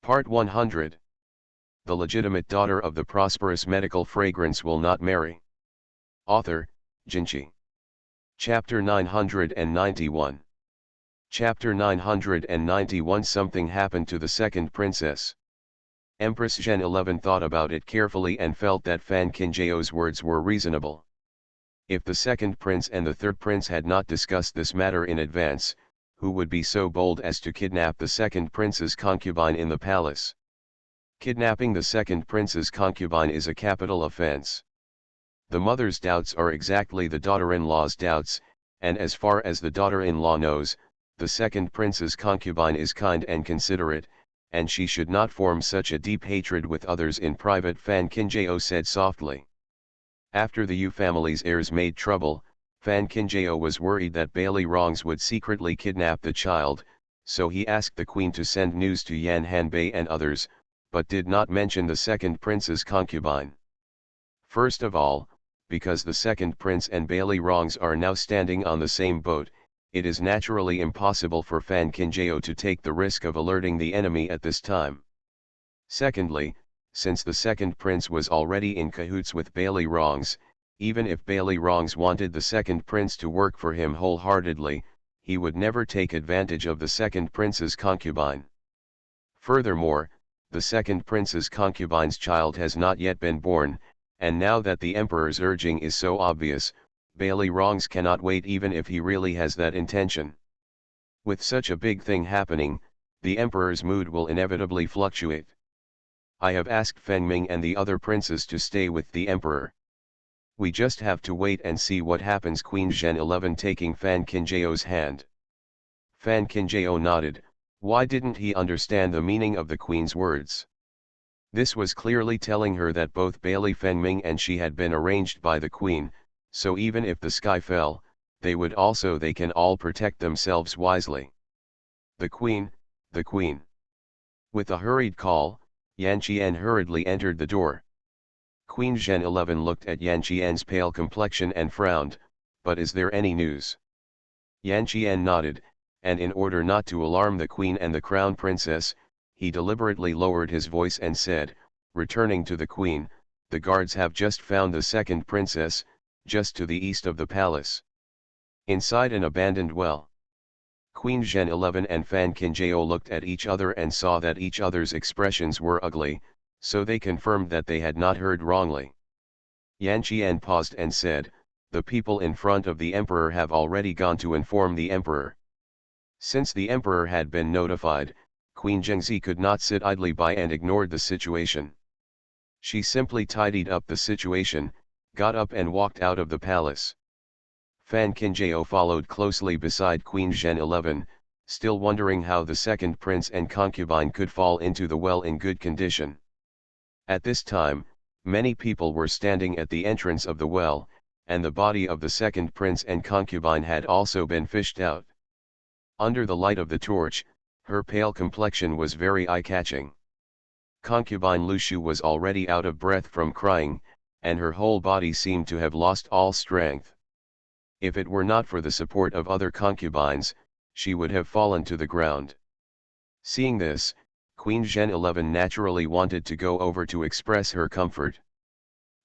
Part 100. The legitimate daughter of the prosperous medical fragrance will not marry. Author, Jinchi. Chapter 991. Chapter 991. Something happened to the second princess. Empress Zhen 11 thought about it carefully and felt that Fan Qingjiao's words were reasonable. If the second prince and the third prince had not discussed this matter in advance, who would be so bold as to kidnap the second prince's concubine in the palace? Kidnapping the second prince's concubine is a capital offense. The mother's doubts are exactly the daughter-in-law's doubts, and as far as the daughter-in-law knows, the second prince's concubine is kind and considerate, and she should not form such a deep hatred with others in private, Fan Qingjiao said softly. After the Yu family's heirs made trouble, Fan Qingjiao was worried that Bailey Rongs would secretly kidnap the child, so he asked the queen to send news to Yan Hanbei and others, but did not mention the second prince's concubine. First of all, because the second prince and Bailey Rongs are now standing on the same boat, it is naturally impossible for Fan Qingjiao to take the risk of alerting the enemy at this time. Secondly, since the second prince was already in cahoots with Bailey Rongs, even if Bailey Rongs wanted the second prince to work for him wholeheartedly, he would never take advantage of the second prince's concubine. Furthermore, the second prince's concubine's child has not yet been born, and now that the emperor's urging is so obvious, Bailey Rongs cannot wait even if he really has that intention. With such a big thing happening, the emperor's mood will inevitably fluctuate. I have asked Feng Ming and the other princes to stay with the emperor. We just have to wait and see what happens. Queen Zhen 11 taking Fan Qingjiao's hand. Fan Qingjiao nodded. Why didn't he understand the meaning of the queen's words? This was clearly telling her that both Bailey Feng Ming and she had been arranged by the queen, so even if the sky fell, they can all protect themselves wisely. The queen, the queen. With a hurried call, Yan Qian hurriedly entered the door. Queen Zhen 11 looked at Yan Qian's pale complexion and frowned, but is there any news? Yan Qian nodded, and in order not to alarm the queen and the crown princess, he deliberately lowered his voice and said, returning to the queen, the guards have just found the second princess, just to the east of the palace. Inside an abandoned well. Queen Zhen 11 and Fan Qingjiao looked at each other and saw that each other's expressions were ugly, so they confirmed that they had not heard wrongly. Yan Qian paused and said, the people in front of the emperor have already gone to inform the emperor. Since the emperor had been notified, Queen Zhengzi could not sit idly by and ignored the situation. She simply tidied up the situation, got up and walked out of the palace. Fan Qingjiao followed closely beside Queen Zhen 11, still wondering how the second prince and concubine could fall into the well in good condition. At this time, many people were standing at the entrance of the well, and the body of the second prince and concubine had also been fished out. Under the light of the torch, her pale complexion was very eye-catching. Concubine Lu Shu was already out of breath from crying, and her whole body seemed to have lost all strength. If it were not for the support of other concubines, she would have fallen to the ground. Seeing this, Queen Zhen 11 naturally wanted to go over to express her comfort.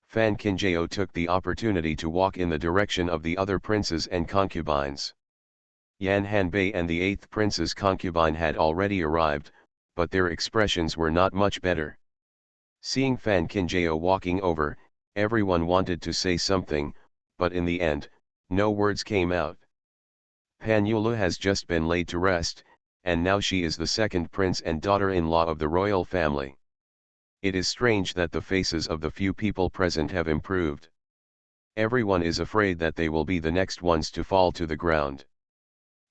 Fan Qingjiao took the opportunity to walk in the direction of the other princes and concubines. Yan Hanbei and the 8th prince's concubine had already arrived, but their expressions were not much better. Seeing Fan Qingjiao walking over, everyone wanted to say something, but in the end, no words came out. Pan Yulu has just been laid to rest, and now she is the second prince and daughter-in-law of the royal family. It is strange that the faces of the few people present have improved. Everyone is afraid that they will be the next ones to fall to the ground.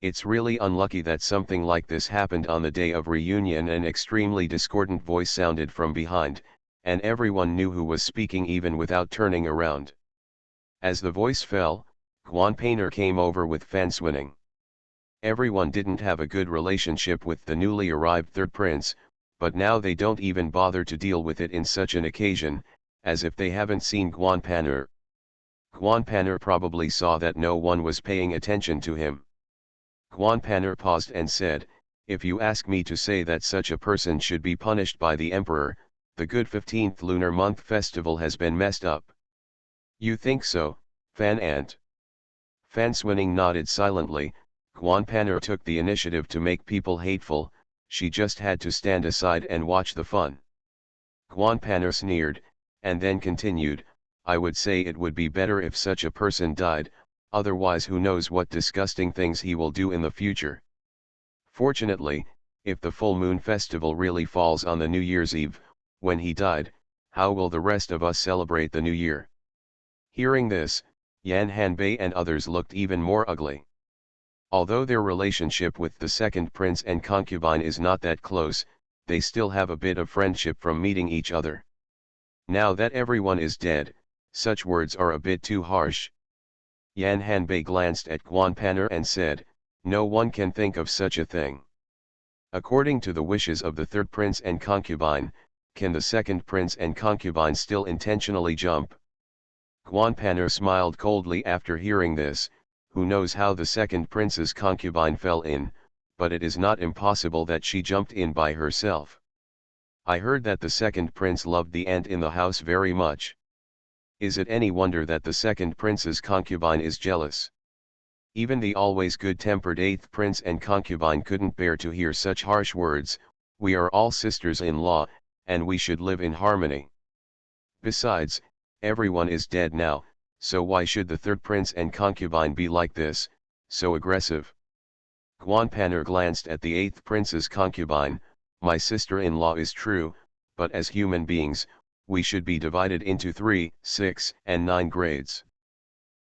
It's really unlucky that something like this happened on the day of reunion. An extremely discordant voice sounded from behind, and everyone knew who was speaking even without turning around. As the voice fell, Guan Painter came over with Fan Swinning. Everyone didn't have a good relationship with the newly arrived third prince, but now they don't even bother to deal with it in such an occasion, as if they haven't seen Guan Painter. Guan Painter probably saw that no one was paying attention to him. Guan Painter paused and said, If you ask me to say that such a person should be punished by the emperor, the good 15th lunar month festival has been messed up. You think so, Fan Ant? Fan Swinning nodded silently. Guan Panner took the initiative to make people hateful, she just had to stand aside and watch the fun. Guan Panner sneered, and then continued, I would say it would be better if such a person died, otherwise who knows what disgusting things he will do in the future. Fortunately, if the full moon festival really falls on the New Year's Eve, when he died, how will the rest of us celebrate the New Year? Hearing this, Yan Hanbei and others looked even more ugly. Although their relationship with the second prince and concubine is not that close, they still have a bit of friendship from meeting each other. Now that everyone is dead, such words are a bit too harsh. Yan Hanbei glanced at Guan Panner and said, no one can think of such a thing. According to the wishes of the third prince and concubine, can the second prince and concubine still intentionally jump? Guan Panner smiled coldly after hearing this. Who knows how the second prince's concubine fell in, but it is not impossible that she jumped in by herself. I heard that the second prince loved the ant in the house very much. Is it any wonder that the second prince's concubine is jealous? Even the always good-tempered eighth prince and concubine couldn't bear to hear such harsh words. We are all sisters-in-law, and we should live in harmony. Besides, everyone is dead now, so why should the third prince and concubine be like this, so aggressive? Guan Panner glanced at the eighth prince's concubine. My sister-in-law is true, but as human beings, we should be divided into 3, 6, and 9 grades.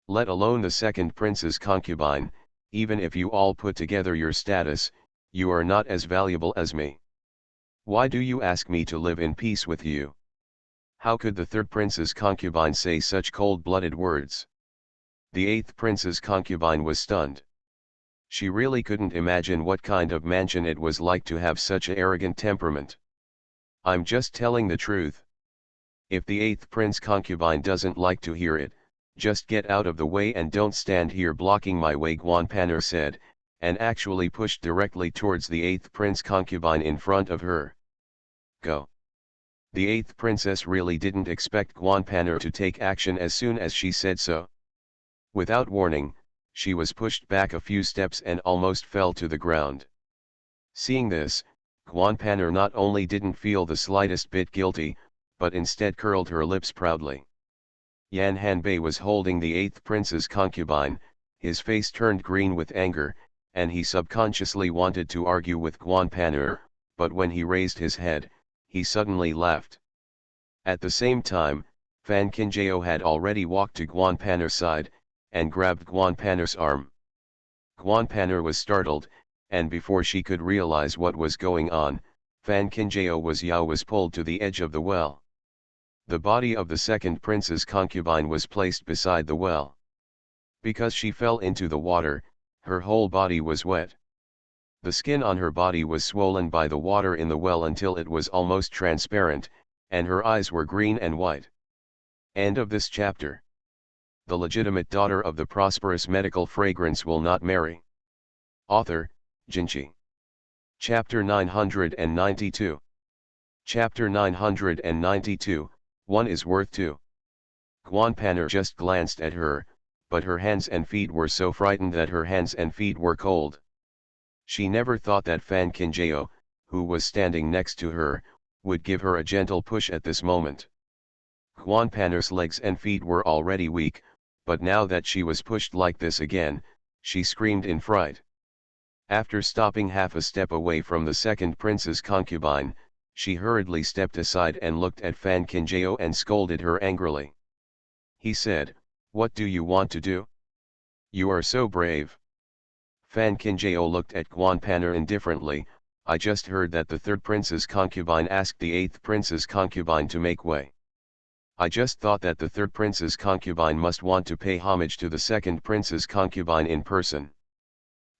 Let alone the second prince's concubine, even if you all put together your status, you are not as valuable as me. Why do you ask me to live in peace with you? How could the third prince's concubine say such cold-blooded words? The eighth prince's concubine was stunned. She really couldn't imagine what kind of mansion it was like to have such an arrogant temperament. I'm just telling the truth. If the eighth prince concubine doesn't like to hear it, just get out of the way and don't stand here blocking my way, Guan Panner said, and actually pushed directly towards the eighth prince concubine in front of her. Go. The eighth princess really didn't expect Guan Panner to take action as soon as she said so. Without warning, she was pushed back a few steps and almost fell to the ground. Seeing this, Guan Panner not only didn't feel the slightest bit guilty, but instead curled her lips proudly. Yan Hanbei was holding the eighth prince's concubine, his face turned green with anger, and he subconsciously wanted to argue with Guan Panner, but when he raised his head, he suddenly laughed. At the same time, Fan Qinjiao had already walked to Guan Panner's side, and grabbed Guan Panner's arm. Guan Panner was startled, and before she could realize what was going on, Fan Qinjiao was pulled to the edge of the well. The body of the second prince's concubine was placed beside the well. Because she fell into the water, her whole body was wet. The skin on her body was swollen by the water in the well until it was almost transparent, and her eyes were green and white. End of this chapter. The legitimate daughter of the prosperous medical fragrance will not marry. Author, Jinchi. Chapter 992. Chapter 992, 1 is worth 2. Guan Panner just glanced at her, but her hands and feet were so frightened that her hands and feet were cold. She never thought that Fan Qinjiao, who was standing next to her, would give her a gentle push at this moment. Guan Panner's legs and feet were already weak, but now that she was pushed like this again, she screamed in fright. After stopping half a step away from the second prince's concubine, she hurriedly stepped aside and looked at Fan Qinjiao and scolded her angrily. He said, "What do you want to do? You are so brave." Fan Qinjiao looked at Guan Panner indifferently. I just heard that the third prince's concubine asked the eighth prince's concubine to make way. I just thought that the third prince's concubine must want to pay homage to the second prince's concubine in person.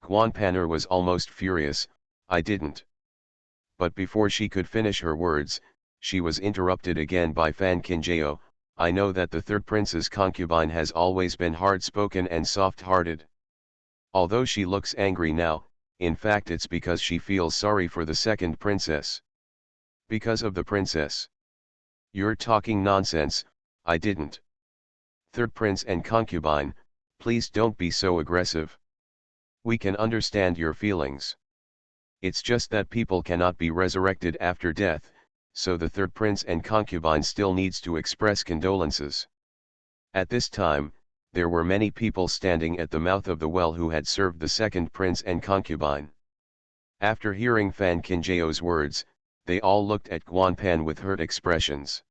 Guan Panner was almost furious. I didn't. But before she could finish her words, she was interrupted again by Fan Qinjiao. I know that the third prince's concubine has always been hard-spoken and soft-hearted. Although she looks angry now, in fact it's because she feels sorry for the second princess. Because of the princess. You're talking nonsense, I didn't. Third prince and concubine, please don't be so aggressive. We can understand your feelings. It's just that people cannot be resurrected after death, so the third prince and concubine still needs to express condolences. At this time, there were many people standing at the mouth of the well who had served the second prince and concubine. After hearing Fan Kinjao's words, they all looked at Guan Pan with hurt expressions.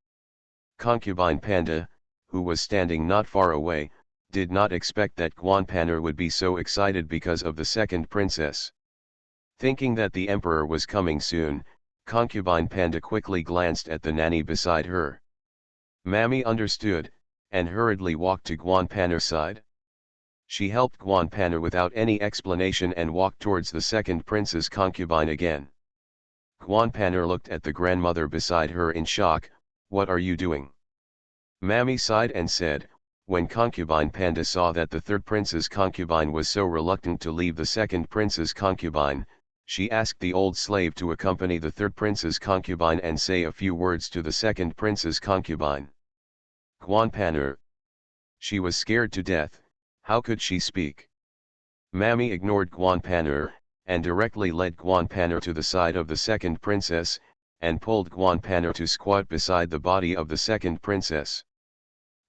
Concubine Panda, who was standing not far away, did not expect that Guan Panner would be so excited because of the second princess. Thinking that the emperor was coming soon, Concubine Panda quickly glanced at the nanny beside her. Mammy understood, and hurriedly walked to Guan Panner's side. She helped Guan Panner without any explanation and walked towards the second prince's concubine again. Guan Panner looked at the grandmother beside her in shock. What are you doing? Mammy sighed and said, when Concubine Panda saw that the third prince's concubine was so reluctant to leave the second prince's concubine, she asked the old slave to accompany the third prince's concubine and say a few words to the second prince's concubine. Guan Panner. She was scared to death, how could she speak? Mammy ignored Guan Panner, and directly led Guan Panner to the side of the second princess, and pulled Guan Panner to squat beside the body of the second princess.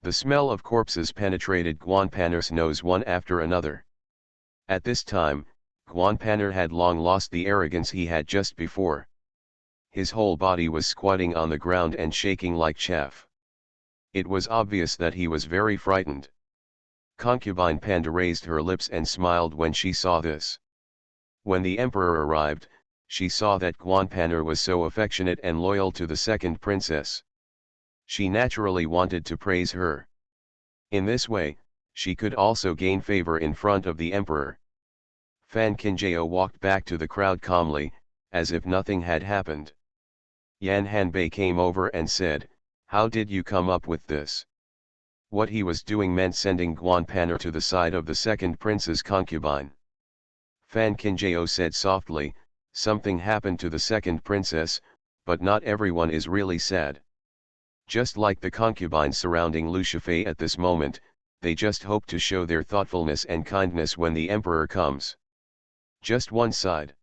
The smell of corpses penetrated Guan Panner's nose one after another. At this time, Guan Panner had long lost the arrogance he had just before. His whole body was squatting on the ground and shaking like chaff. It was obvious that he was very frightened. Concubine Panda raised her lips and smiled when she saw this. When the emperor arrived, she saw that Guan Panner was so affectionate and loyal to the second princess. She naturally wanted to praise her. In this way, she could also gain favor in front of the emperor. Fan Kinjao walked back to the crowd calmly, as if nothing had happened. Yan Hanbei came over and said, how did you come up with this? What he was doing meant sending Guan Panner to the side of the second prince's concubine. Fan Kinjao said softly, something happened to the second princess, but not everyone is really sad. Just like the concubines surrounding Lu Shifei at this moment, they just hope to show their thoughtfulness and kindness when the emperor comes. Just one side.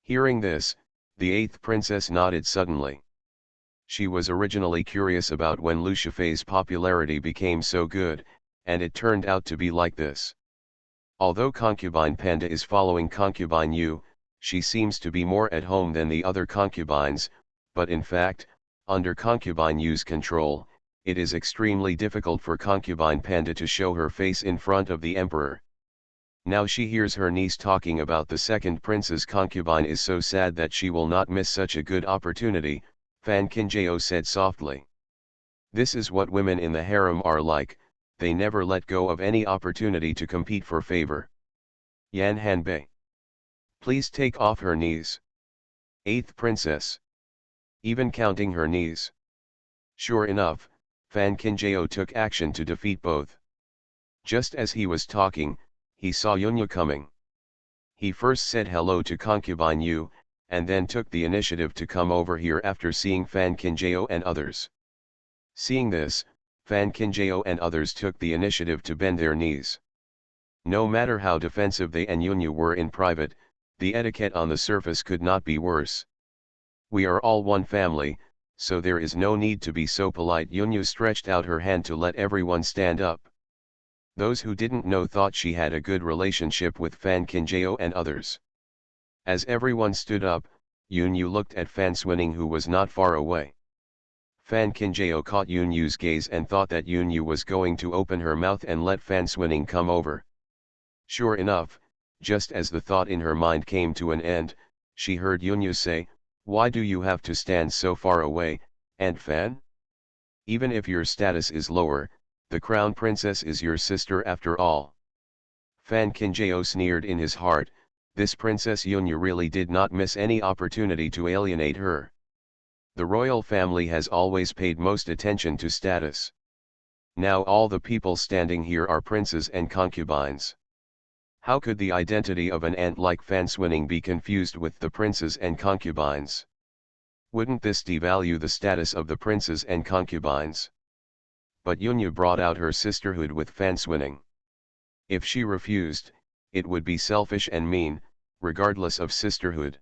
Hearing this, the eighth princess nodded suddenly. She was originally curious about when Lu Shifei's popularity became so good, and it turned out to be like this. Although Concubine Panda is following Concubine Yu, she seems to be more at home than the other concubines, but in fact, under Concubine Yu's control, it is extremely difficult for Concubine Panda to show her face in front of the emperor. Now she hears her niece talking about the second prince's concubine is so sad that she will not miss such a good opportunity, Fan Kinjao said softly. This is what women in the harem are like, they never let go of any opportunity to compete for favor. Yan Hanbei. Please take off her knees. Eighth princess. Even counting her knees. Sure enough, Fan Kinjao took action to defeat both. Just as he was talking, he saw Yunyu coming. He first said hello to Concubine Yu, and then took the initiative to come over here after seeing Fan Kinjao and others. Seeing this, Fan Kinjao and others took the initiative to bend their knees. No matter how defensive they and Yunyu were in private, the etiquette on the surface could not be worse. We are all one family, so there is no need to be so polite. Yunyu stretched out her hand to let everyone stand up. Those who didn't know thought she had a good relationship with Fan Kinjao and others. As everyone stood up, Yunyu looked at Fan Swinning who was not far away. Fan Kinjao caught Yunyu's gaze and thought that Yunyu was going to open her mouth and let Fan Swinning come over. Sure enough, just as the thought in her mind came to an end, she heard Yunyu say, why do you have to stand so far away, Aunt Fan? Even if your status is lower, the crown princess is your sister after all. Fan Kinjao sneered in his heart, this Princess Yunyu really did not miss any opportunity to alienate her. The royal family has always paid most attention to status. Now all the people standing here are princes and concubines. How could the identity of an ant like Fanswinning be confused with the princes and concubines? Wouldn't this devalue the status of the princes and concubines? But Yunya brought out her sisterhood with Fanswinning. If she refused, it would be selfish and mean, regardless of sisterhood.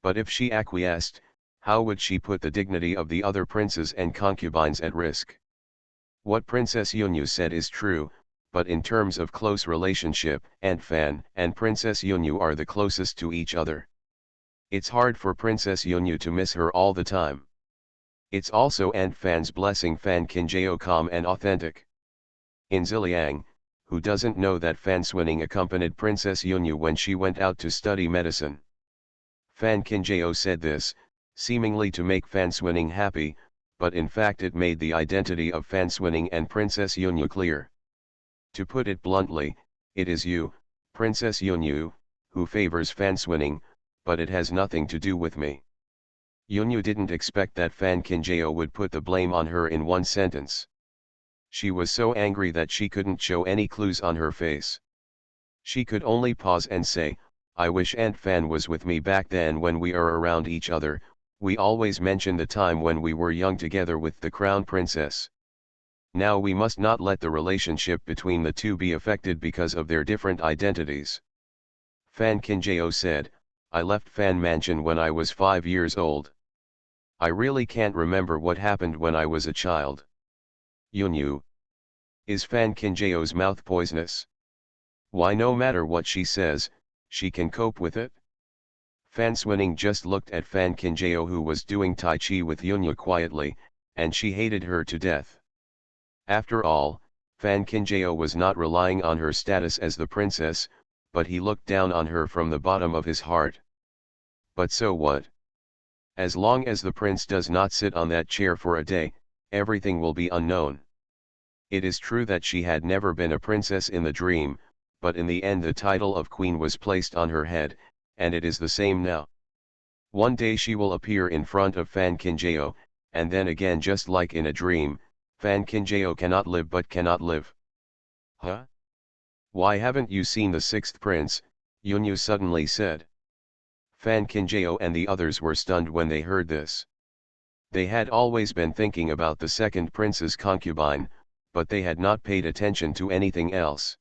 But if she acquiesced, how would she put the dignity of the other princes and concubines at risk? What Princess Yunyu said is true, but in terms of close relationship, Aunt Fan and Princess Yunyu are the closest to each other. It's hard for Princess Yunyu to miss her all the time. It's also Aunt Fan's blessing Fan Kinjao calm and authentic. In Ziliang, who doesn't know that Fanswinning accompanied Princess Yunyu when she went out to study medicine? Fan Kinjao said this, seemingly to make Fanswinning happy, but in fact it made the identity of Fanswinning and Princess Yunyu clear. To put it bluntly, it is you, Princess Yunyu, who favors Fanswinning, but it has nothing to do with me. Yunyu didn't expect that Fan Kinjao would put the blame on her in one sentence. She was so angry that she couldn't show any clues on her face. She could only pause and say, I wish Aunt Fan was with me back then when we are around each other. We always mention the time when we were young together with the Crown Princess. Now we must not let the relationship between the two be affected because of their different identities. Fan Kinjao said, I left Fan Mansion when I was 5 years old. I really can't remember what happened when I was a child. Yunyu. Is Fan Kinjao's mouth poisonous? Why, no matter what she says, she can cope with it? Fanswinning just looked at Fan Kinjao, who was doing Tai Chi with Yunyu quietly, and she hated her to death. After all, Fan Kinjao was not relying on her status as the princess, but he looked down on her from the bottom of his heart. But so what? As long as the prince does not sit on that chair for a day, everything will be unknown. It is true that she had never been a princess in the dream, but in the end the title of queen was placed on her head, and it is the same now. One day she will appear in front of Fan Kinjao, and then again, just like in a dream, Fan Kinjao cannot live but cannot live. Huh? Why haven't you seen the sixth prince? Yunyu suddenly said. Fan Kinjao and the others were stunned when they heard this. They had always been thinking about the second prince's concubine, but they had not paid attention to anything else.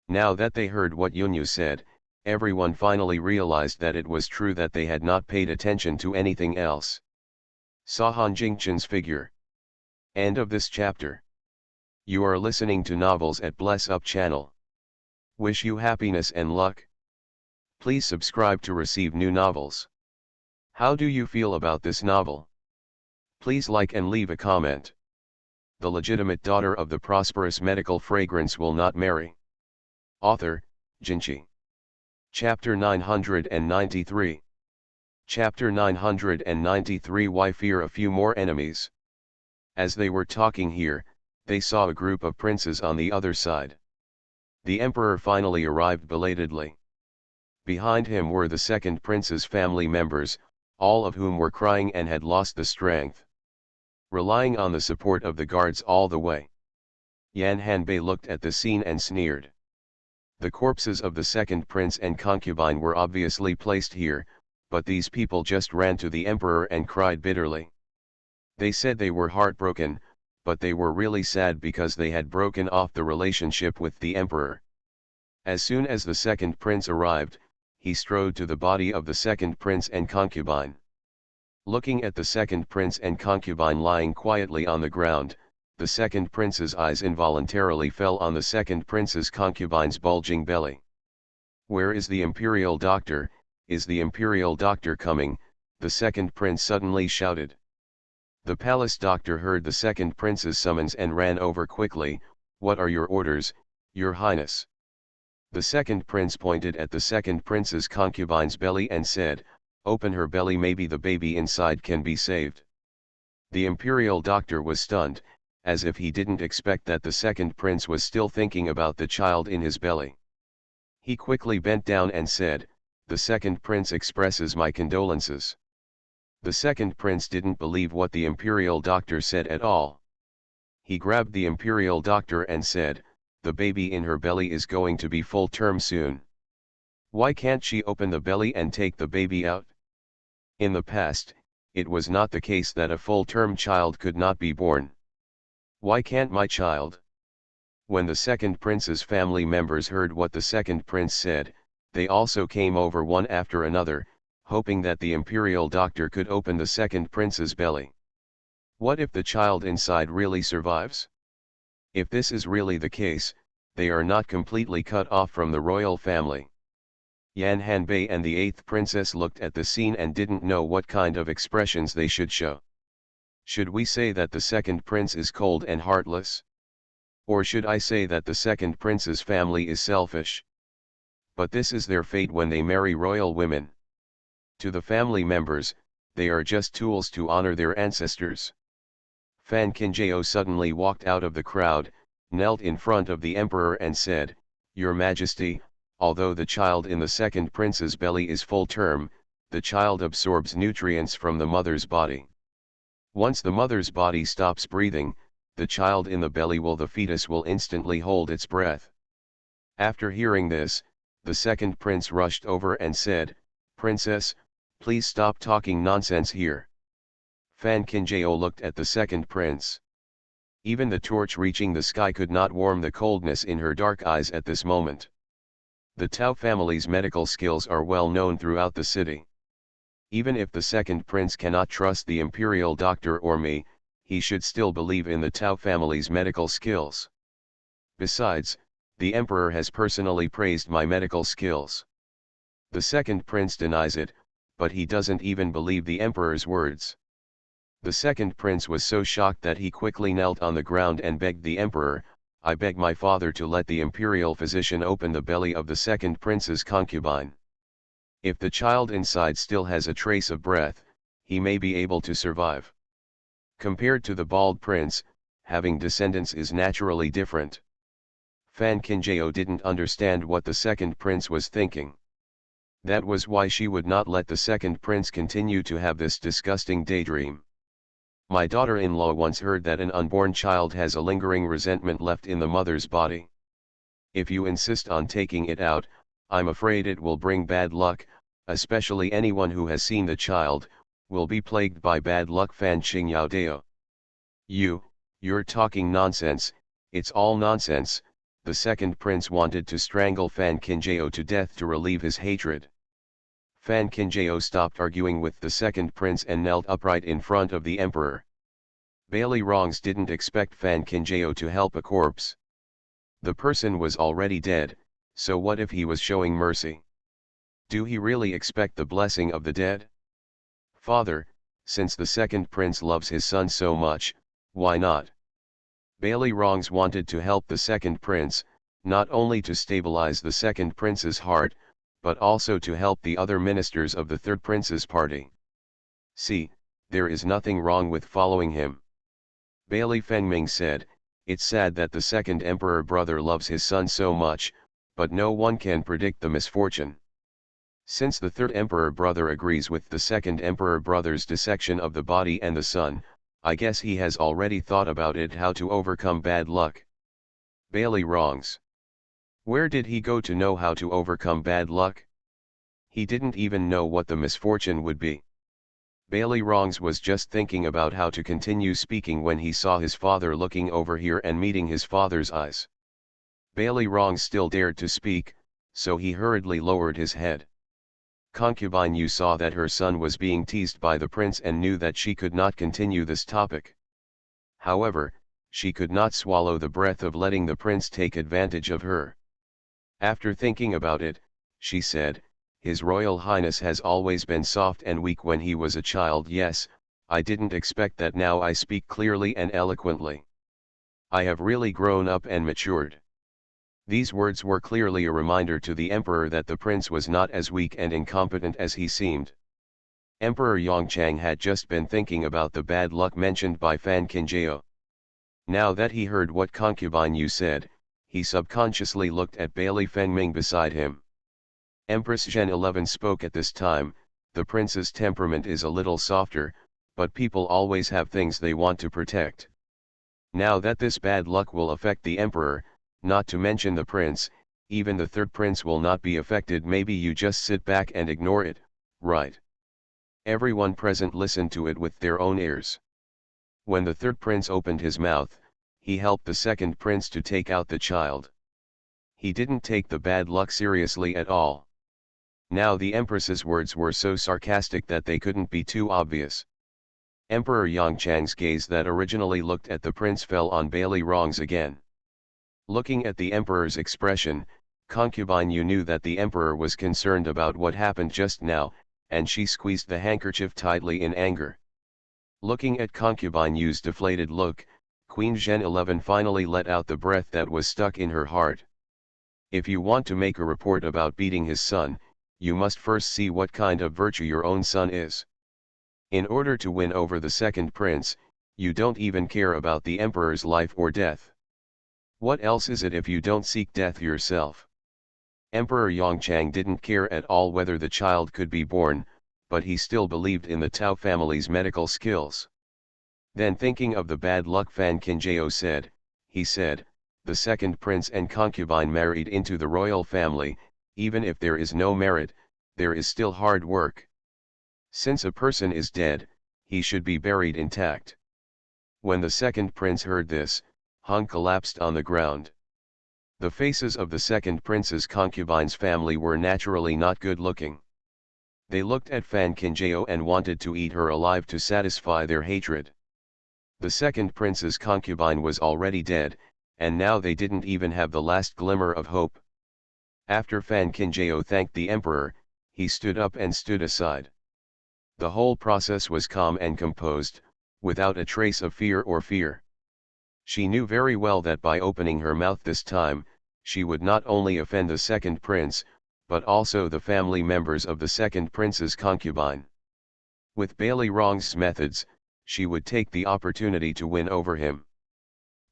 Now that they heard what Yunyu said, everyone finally realized that it was true that they had not paid attention to anything else. Sahan Jingchen's figure. End of this chapter. You are listening to Novels at Bless Up channel. Wish you happiness and luck. Please subscribe to receive new novels. How do you feel about this novel? Please like and leave a comment. The legitimate daughter of the prosperous medical fragrance will not marry. Author, Jinchi. Chapter 993. Chapter 993. Why fear a few more enemies? As they were talking here, they saw a group of princes on the other side. The emperor finally arrived belatedly. Behind him were the second prince's family members, all of whom were crying and had lost the strength. Relying on the support of the guards all the way. Yan Hanbei looked at the scene and sneered. The corpses of the second prince and concubine were obviously placed here, but these people just ran to the emperor and cried bitterly. They said they were heartbroken, but they were really sad because they had broken off the relationship with the emperor. As soon as the second prince arrived, he strode to the body of the second prince and concubine. Looking at the second prince and concubine lying quietly on the ground, the second prince's eyes involuntarily fell on the second prince's concubine's bulging belly. Where is the imperial doctor? Is the imperial doctor coming? The second prince suddenly shouted. The palace doctor heard the second prince's summons and ran over quickly. What are your orders, your highness? The second prince pointed at the second prince's concubine's belly and said, open her belly, maybe the baby inside can be saved. The imperial doctor was stunned, as if he didn't expect that the second prince was still thinking about the child in his belly. He quickly bent down and said, the second prince expresses my condolences. The second prince didn't believe what the imperial doctor said at all. He grabbed the imperial doctor and said, the baby in her belly is going to be full term soon. Why can't she open the belly and take the baby out? In the past, it was not the case that a full-term child could not be born. Why can't my child? When the second prince's family members heard what the second prince said, they also came over one after another, hoping that the imperial doctor could open the second prince's belly. What if the child inside really survives? If this is really the case, they are not completely cut off from the royal family. Yan Hanbei and the eighth princess looked at the scene and didn't know what kind of expressions they should show. Should we say that the second prince is cold and heartless? Or should I say that the second prince's family is selfish? But this is their fate when they marry royal women. To the family members, they are just tools to honor their ancestors. Fan Qingjao suddenly walked out of the crowd, knelt in front of the emperor and said, "Your Majesty, although the child in the second prince's belly is full term, the child absorbs nutrients from the mother's body. Once the mother's body stops breathing, the child in the belly the fetus will instantly hold its breath." After hearing this, the second prince rushed over and said, "Princess, please stop talking nonsense here." Fan Qingjao looked at the second prince. Even the torch reaching the sky could not warm the coldness in her dark eyes at this moment. The Tao family's medical skills are well known throughout the city. Even if the second prince cannot trust the imperial doctor or me, he should still believe in the Tao family's medical skills. Besides, the emperor has personally praised my medical skills. The second prince denies it, but he doesn't even believe the emperor's words. The second prince was so shocked that he quickly knelt on the ground and begged the emperor, "I beg my father to let the imperial physician open the belly of the second prince's concubine. If the child inside still has a trace of breath, he may be able to survive." Compared to the bald prince, having descendants is naturally different. Fan Qingjao didn't understand what the second prince was thinking. That was why she would not let the second prince continue to have this disgusting daydream. My daughter-in-law once heard that an unborn child has a lingering resentment left in the mother's body. If you insist on taking it out, I'm afraid it will bring bad luck, especially anyone who has seen the child, will be plagued by bad luck. Fan Qingyao. You're talking nonsense, it's all nonsense. The second prince wanted to strangle Fan Qingjao to death to relieve his hatred. Fan Qingjao stopped arguing with the second prince and knelt upright in front of the emperor. Bailey Rongs didn't expect Fan Qingjao to help a corpse. The person was already dead, so what if he was showing mercy? Do he really expect the blessing of the dead? Father, since the second prince loves his son so much, why not? Bailey Rongs wanted to help the second prince, not only to stabilize the second prince's heart, but also to help the other ministers of the third prince's party. See, there is nothing wrong with following him. Bailey Fengming said, "It's sad that the second emperor brother loves his son so much, but no one can predict the misfortune. Since the third emperor brother agrees with the second emperor brother's dissection of the body and the son, I guess he has already thought about it, how to overcome bad luck." Bailey Rongs. Where did he go to know how to overcome bad luck? He didn't even know what the misfortune would be. Bailey Rongs was just thinking about how to continue speaking when he saw his father looking over here and meeting his father's eyes. Bailey Rongs still dared to speak, so he hurriedly lowered his head. Concubine Yu saw that her son was being teased by the prince and knew that she could not continue this topic. However, she could not swallow the breath of letting the prince take advantage of her. After thinking about it, she said, "His Royal Highness has always been soft and weak when he was a child. Yes, I didn't expect that. Now I speak clearly and eloquently. I have really grown up and matured." These words were clearly a reminder to the emperor that the prince was not as weak and incompetent as he seemed. Emperor Yongchang had just been thinking about the bad luck mentioned by Fan Qingjao. Now that he heard what Concubine Yu said, he subconsciously looked at Bailey Fengming beside him. Empress Zhen 11 spoke at this time. The prince's temperament is a little softer, but people always have things they want to protect. Now that this bad luck will affect the emperor, Not to mention the prince, even the third prince will not be affected. Maybe you just sit back and ignore it, right? Everyone present listened to it with their own ears. When the third prince opened his mouth, he helped the second prince to take out the child. He didn't take the bad luck seriously at all. Now the empress's words were so sarcastic that they couldn't be too obvious. Emperor Yongchang's gaze that originally looked at the prince fell on Bailey Rongs again. Looking at the emperor's expression, concubine Yu knew that the emperor was concerned about what happened just now, and she squeezed the handkerchief tightly in anger. Looking at concubine Yu's deflated look, Queen Zhen 11 finally let out the breath that was stuck in her heart. If you want to make a report about beating his son, you must first see what kind of virtue your own son is. In order to win over the second prince, you don't even care about the emperor's life or death. What else is it if you don't seek death yourself? Emperor Yongchang didn't care at all whether the child could be born, but he still believed in the Tao family's medical skills. Then thinking of the bad luck Fan Qinjiao said, he said, the second prince and concubine married into the royal family. Even if there is no merit, there is still hard work. Since a person is dead, he should be buried intact. When the second prince heard this, Hung collapsed on the ground. The faces of the second prince's concubine's family were naturally not good looking. They looked at Fan Qinjiao and wanted to eat her alive to satisfy their hatred. The second prince's concubine was already dead, and now they didn't even have the last glimmer of hope. After Fan Qinjiao thanked the emperor, he stood up and stood aside. The whole process was calm and composed, without a trace of fear. She knew very well that by opening her mouth this time, she would not only offend the second prince, but also the family members of the second prince's concubine. With Bailey Rong's methods, she would take the opportunity to win over him.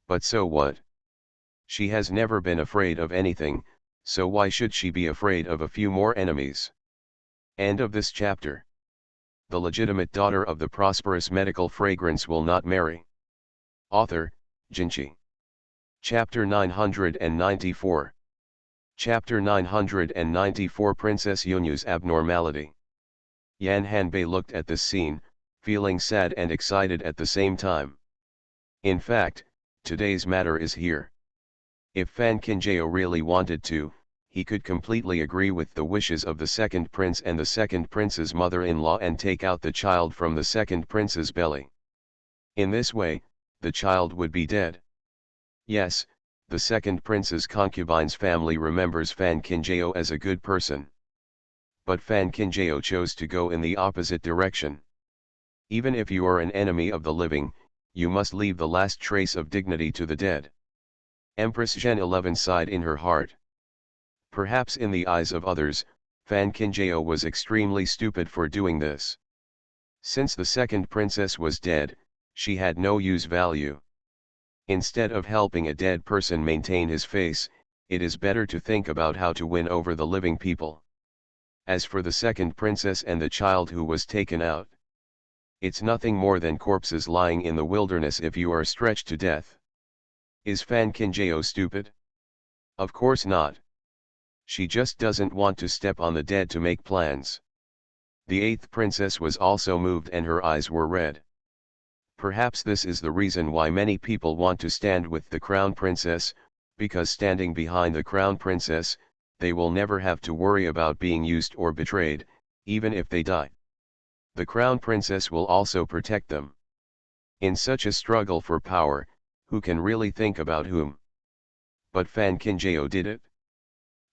But so what? She has never been afraid of anything, so why should she be afraid of a few more enemies? End of this chapter. The legitimate daughter of the prosperous medical fragrance will not marry. Author, Jinchi. Chapter 994. Chapter 994 Princess Yunyu's abnormality. Yan Hanbei looked at this scene, feeling sad and excited at the same time. In fact, today's matter is here. If Fan Qinjiao really wanted to, he could completely agree with the wishes of the second prince and the second prince's mother-in-law and take out the child from the second prince's belly. In this way, the child would be dead. Yes, the second prince's concubine's family remembers Fan Qinjiao as a good person. But Fan Qinjiao chose to go in the opposite direction. Even if you are an enemy of the living, you must leave the last trace of dignity to the dead. Empress Zhen 11 sighed in her heart. Perhaps in the eyes of others, Fan Qinjiao was extremely stupid for doing this. Since the second princess was dead, she had no use value. Instead of helping a dead person maintain his face, it is better to think about how to win over the living people. As for the second princess and the child who was taken out, it's nothing more than corpses lying in the wilderness if you are stretched to death. Is Fan Qinjiao stupid? Of course not. She just doesn't want to step on the dead to make plans. The eighth princess was also moved and her eyes were red. Perhaps this is the reason why many people want to stand with the crown princess, because standing behind the crown princess, they will never have to worry about being used or betrayed, even if they die. The crown princess will also protect them. In such a struggle for power, who can really think about whom? But Fan Qinjiao did it.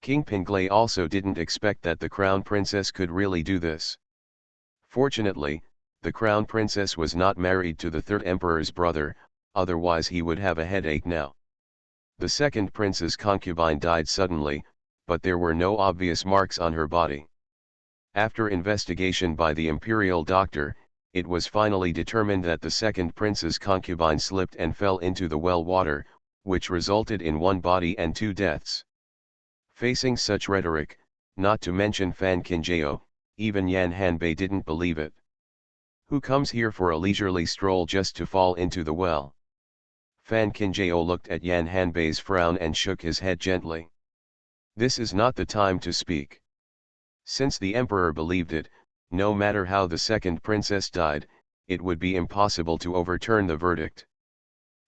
King Pinglai also didn't expect that the crown princess could really do this. Fortunately, the crown princess was not married to the third emperor's brother, otherwise he would have a headache now. The second prince's concubine died suddenly, but there were no obvious marks on her body. After investigation by the imperial doctor, it was finally determined that the second prince's concubine slipped and fell into the well water, which resulted in one body and two deaths. Facing such rhetoric, not to mention Fan Qinjiao, even Yan Hanbei didn't believe it. Who comes here for a leisurely stroll just to fall into the well? Fan Kinjao looked at Yan Hanbei's frown and shook his head gently. This is not the time to speak. Since the emperor believed it, no matter how the second princess died, it would be impossible to overturn the verdict.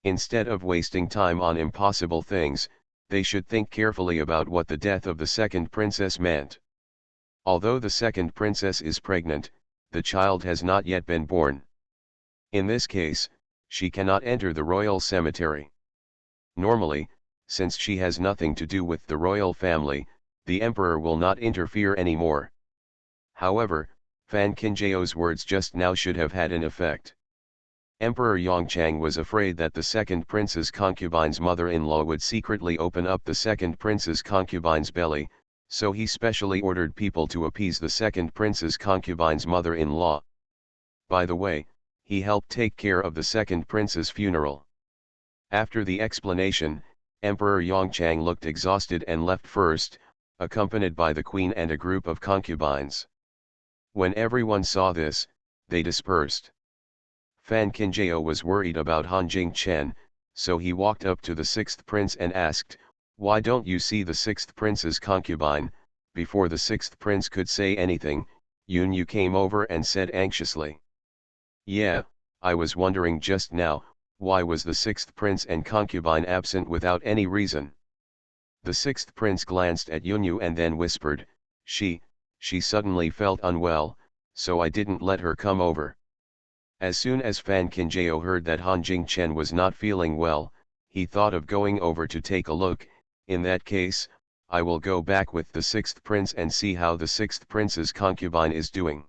Instead of wasting time on impossible things, they should think carefully about what the death of the second princess meant. Although the second princess is pregnant, the child has not yet been born. In this case, she cannot enter the royal cemetery. Normally, since she has nothing to do with the royal family, the emperor will not interfere anymore. However, Fan Kinjao's words just now should have had an effect. Emperor Yongchang was afraid that the second prince's concubine's mother-in-law would secretly open up the second prince's concubine's belly, so he specially ordered people to appease the second prince's concubine's mother-in-law. By the way, he helped take care of the second prince's funeral. After the explanation, Emperor Yongchang looked exhausted and left first, accompanied by the queen and a group of concubines. When everyone saw this, they dispersed. Fan Kinjao was worried about Han Jingchen, so he walked up to the sixth prince and asked, "Why don't you see the sixth prince's concubine?" Before the sixth prince could say anything, Yunyu came over and said anxiously, "Yeah, I was wondering just now, why was the sixth prince and concubine absent without any reason?" The sixth prince glanced at Yunyu and then whispered, She suddenly felt unwell, so I didn't let her come over." As soon as Fan Kinjao heard that Han Jingchen was not feeling well, he thought of going over to take a look. In that case, I will go back with the sixth prince and see how the sixth prince's concubine is doing.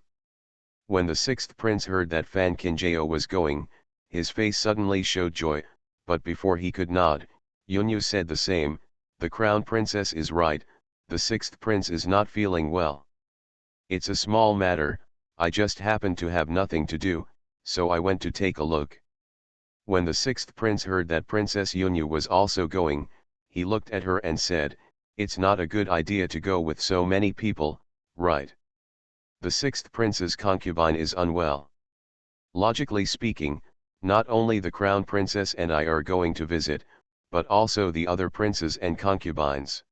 When the sixth prince heard that Fan Kinjao was going, his face suddenly showed joy, but before he could nod, Yunyu said the same, "The crown princess is right, the sixth prince is not feeling well. It's a small matter, I just happened to have nothing to do, so I went to take a look." When the sixth prince heard that Princess Yunyu was also going, he looked at her and said, "It's not a good idea to go with so many people, right? The sixth prince's concubine is unwell. Logically speaking, not only the crown princess and I are going to visit, but also the other princes and concubines.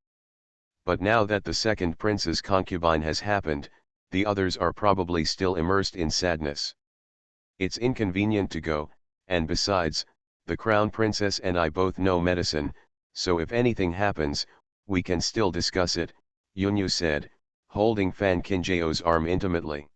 But now that the second prince's concubine has happened, the others are probably still immersed in sadness. It's inconvenient to go, and besides, the crown princess and I both know medicine, so if anything happens, we can still discuss it," Yunyu said, holding Fan Kinjao's arm intimately.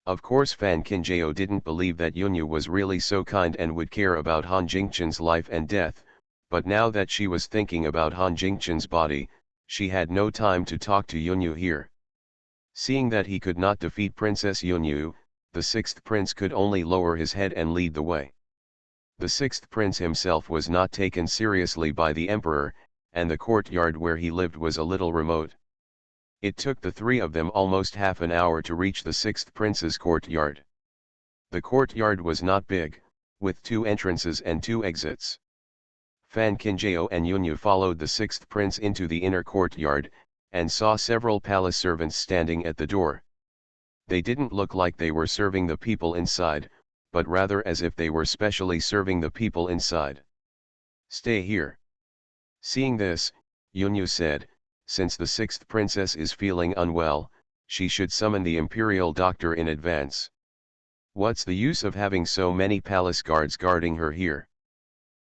Of course Fan Kinjao didn't believe that Yunyu was really so kind and would care about Han Jingchen's life and death, but now that she was thinking about Han Jingchen's body, she had no time to talk to Yunyu here. Seeing that he could not defeat Princess Yunyu, the sixth prince could only lower his head and lead the way. The sixth prince himself was not taken seriously by the emperor, and the courtyard where he lived was a little remote. It took the three of them almost half an hour to reach the sixth prince's courtyard. The courtyard was not big, with 2 entrances and 2 exits. Fan Kinjao and Yunyu followed the sixth prince into the inner courtyard, and saw several palace servants standing at the door. They didn't look like they were serving the people inside, but rather as if they were specially serving the people inside. "Stay here." Seeing this, Yunyu said, "Since the sixth princess is feeling unwell, she should summon the imperial doctor in advance. What's the use of having so many palace guards guarding her here?"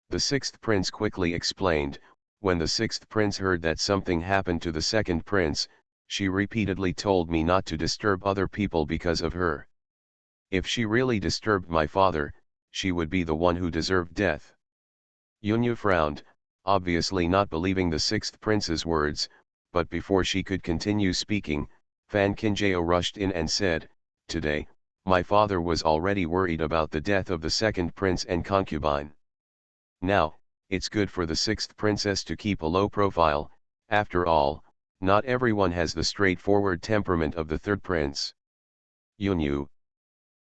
The sixth prince quickly explained. When the sixth prince heard that something happened to the second prince, she repeatedly told me not to disturb other people because of her. If she really disturbed my father, she would be the one who deserved death. Yunyu frowned, obviously not believing the sixth prince's words, but before she could continue speaking, Fan Kinjao rushed in and said, "Today, my father was already worried about the death of the second prince and concubine. Now, it's good for the sixth princess to keep a low profile, after all, not everyone has the straightforward temperament of the third prince." Yunyu.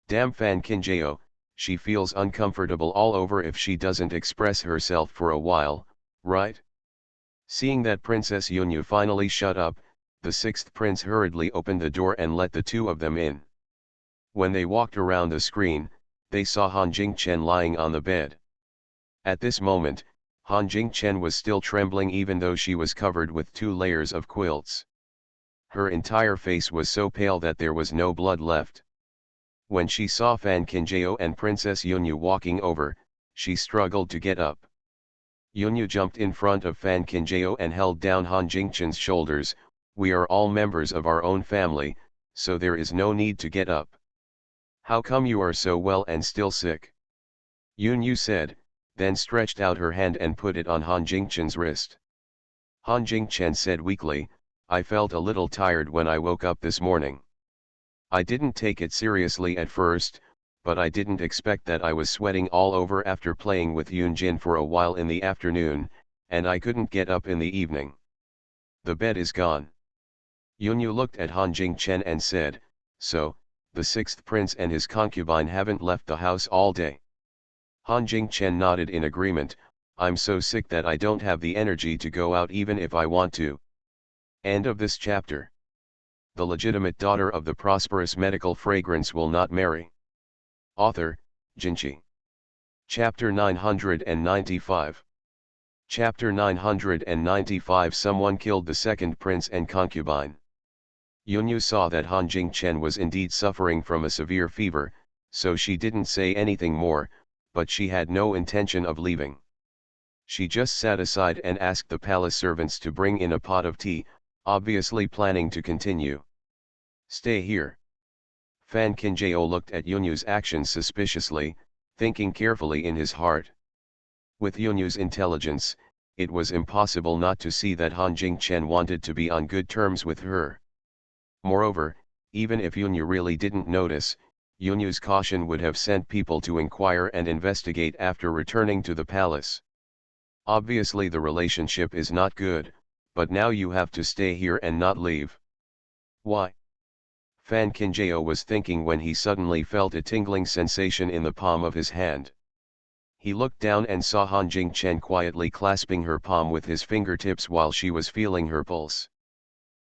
Damn Fan Kinjao, she feels uncomfortable all over if she doesn't express herself for a while, right? Seeing that Princess Yunyu finally shut up, the sixth prince hurriedly opened the door and let the 2 of them in. When they walked around the screen, they saw Han Jingchen lying on the bed. At this moment, Han Jingchen was still trembling even though she was covered with 2 layers of quilts. Her entire face was so pale that there was no blood left. When she saw Fan Qinjiao and Princess Yunyu walking over, she struggled to get up. Yunyu jumped in front of Fan Qinjiao and held down Han Jingchen's shoulders. "We are all members of our own family, so there is no need to get up. How come you are so well and still sick?" Yunyu said, then stretched out her hand and put it on Han Jingchen's wrist. Han Jingchen said weakly, "I felt a little tired when I woke up this morning. I didn't take it seriously at first, but I didn't expect that I was sweating all over after playing with Yunjin for a while in the afternoon, and I couldn't get up in the evening. The bed is gone." Yunyu looked at Han Jingchen and said, "So, the 6th prince and his concubine haven't left the house all day?" Han Jingchen nodded in agreement. "I'm so sick that I don't have the energy to go out even if I want to." End of this chapter. The legitimate daughter of the prosperous medical fragrance will not marry. Author, Jinchi. Chapter 995. Chapter 995. Someone killed the 2nd prince and concubine. Yunyu saw that Han Jingchen was indeed suffering from a severe fever, so she didn't say anything more, but she had no intention of leaving. She just sat aside and asked the palace servants to bring in a pot of tea, obviously planning to continue. "Stay here." Fan Qinjiao looked at Yunyu's actions suspiciously, thinking carefully in his heart. With Yunyu's intelligence, it was impossible not to see that Han Jingchen wanted to be on good terms with her. Moreover, even if Yunyu really didn't notice, Yunyu's caution would have sent people to inquire and investigate after returning to the palace. Obviously the relationship is not good, but now you have to stay here and not leave. Why? Fan Qinjiao was thinking when he suddenly felt a tingling sensation in the palm of his hand. He looked down and saw Han Jingchen quietly clasping her palm with his fingertips while she was feeling her pulse.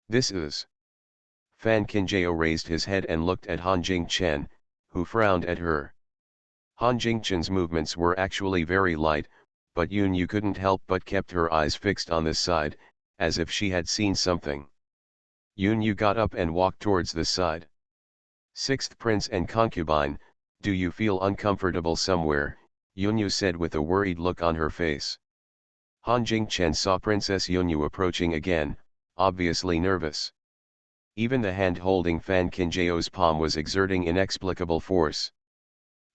"This is..." Fan Qinjiao raised his head and looked at Han Jingchen, who frowned at her. Han Jingchen's movements were actually very light, but Yunyu couldn't help but kept her eyes fixed on this side, as if she had seen something. Yunyu got up and walked towards the side. "6th prince and concubine, do you feel uncomfortable somewhere?" Yunyu said with a worried look on her face. Han Jingchen saw Princess Yunyu approaching again, obviously nervous. Even the hand holding Fan Qinjiao's palm was exerting inexplicable force.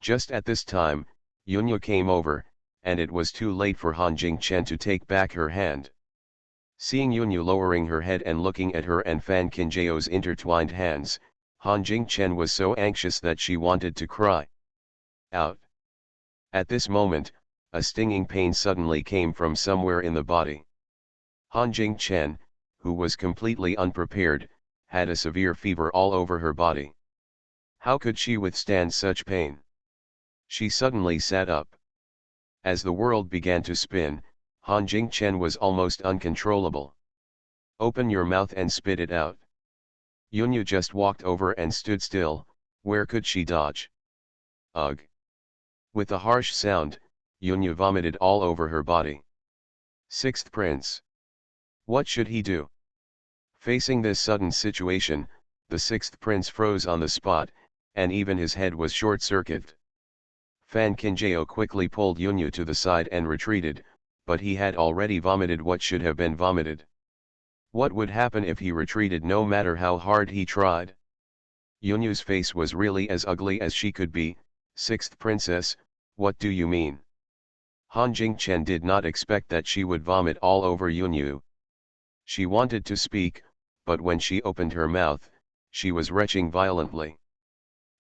Just at this time, Yunyu came over, and it was too late for Han Jingchen to take back her hand. Seeing Yunyu lowering her head and looking at her and Fan Qinjiao's intertwined hands, Han Jingchen was so anxious that she wanted to cry out. At this moment, a stinging pain suddenly came from somewhere in the body. Han Jingchen, who was completely unprepared, had a severe fever all over her body. How could she withstand such pain? She suddenly sat up. As the world began to spin, Han Jingchen was almost uncontrollable. "Open your mouth and spit it out." Yunyu just walked over and stood still. Where could she dodge? Ugh! With a harsh sound, Yunyu vomited all over her body. 6th prince. What should he do? Facing this sudden situation, the 6th prince froze on the spot, and even his head was short-circuited. Fan Qinjiao quickly pulled Yunyu to the side and retreated, but he had already vomited what should have been vomited. What would happen if he retreated no matter how hard he tried? Yunyu's face was really as ugly as she could be. 6th princess, what do you mean? Han Jingchen did not expect that she would vomit all over Yunyu. She wanted to speak, but when she opened her mouth, she was retching violently.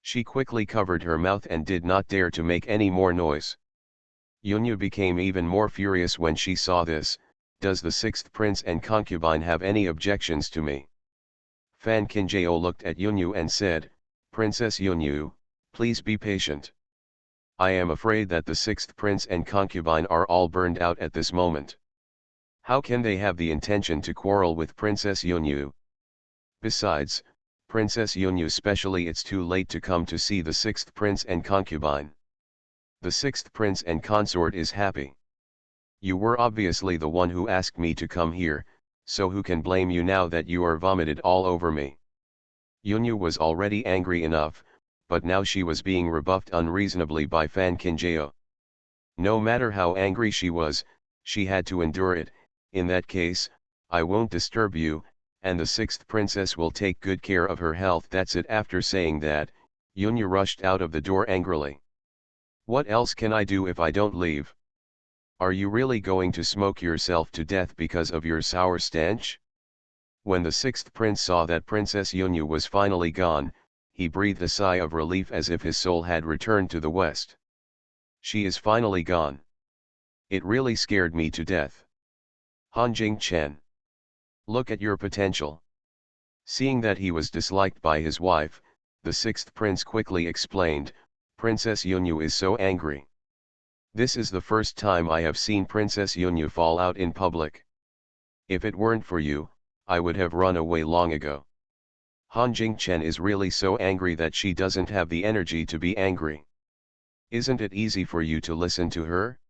She quickly covered her mouth and did not dare to make any more noise. Yunyu became even more furious when she saw this. Does the 6th prince and concubine have any objections to me? Fan Qinjiao looked at Yunyu and said, Princess Yunyu, please be patient. I am afraid that the 6th prince and concubine are all burned out at this moment. How can they have the intention to quarrel with Princess Yunyu? Besides, Princess Yunyu, especially, it's too late to come to see the 6th prince and concubine. The sixth prince and consort is happy. You were obviously the one who asked me to come here, so who can blame you now that you are vomited all over me? Yunyu was already angry enough, but now she was being rebuffed unreasonably by Fan Kinjao. No matter how angry she was, she had to endure it. In that case, I won't disturb you, and the sixth princess will take good care of her health. That's it. After saying that, Yunyu rushed out of the door angrily. What else can I do if I don't leave? Are you really going to smoke yourself to death because of your sour stench? When the sixth prince saw that Princess Yunyu was finally gone, he breathed a sigh of relief as if his soul had returned to the west. She is finally gone. It really scared me to death. Han Jingchen. Look at your potential. Seeing that he was disliked by his wife, the sixth prince quickly explained, Princess Yunyu is so angry. This is the first time I have seen Princess Yunyu fall out in public. If it weren't for you, I would have run away long ago. Han Jingchen is really so angry that she doesn't have the energy to be angry. Isn't it easy for you to listen to her?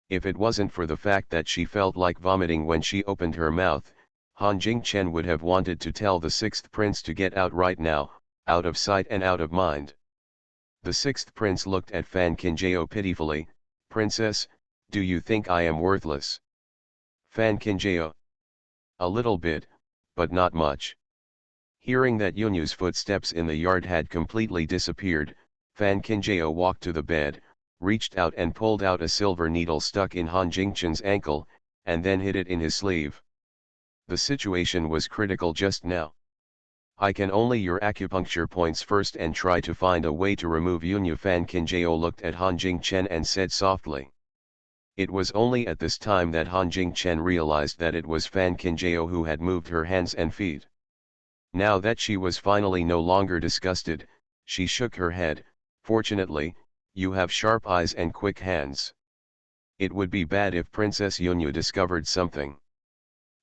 If it wasn't for the fact that she felt like vomiting when she opened her mouth, Han Jingchen would have wanted to tell the sixth prince to get out right now, out of sight and out of mind. The sixth prince looked at Fan Kinjao pitifully. Princess, do you think I am worthless? Fan Kinjao. A little bit, but not much. Hearing that Yunyu's footsteps in the yard had completely disappeared, Fan Kinjao walked to the bed, reached out and pulled out a silver needle stuck in Han Jingchen's ankle, and then hid it in his sleeve. The situation was critical just now. I can only your acupuncture points first and try to find a way to remove Yunyu. Fan Kinjao looked at Han Jingchen and said softly. It was only at this time that Han Jingchen realized that it was Fan Kinjao who had moved her hands and feet. Now that she was finally no longer disgusted, she shook her head. Fortunately, you have sharp eyes and quick hands. It would be bad if Princess Yunyu discovered something.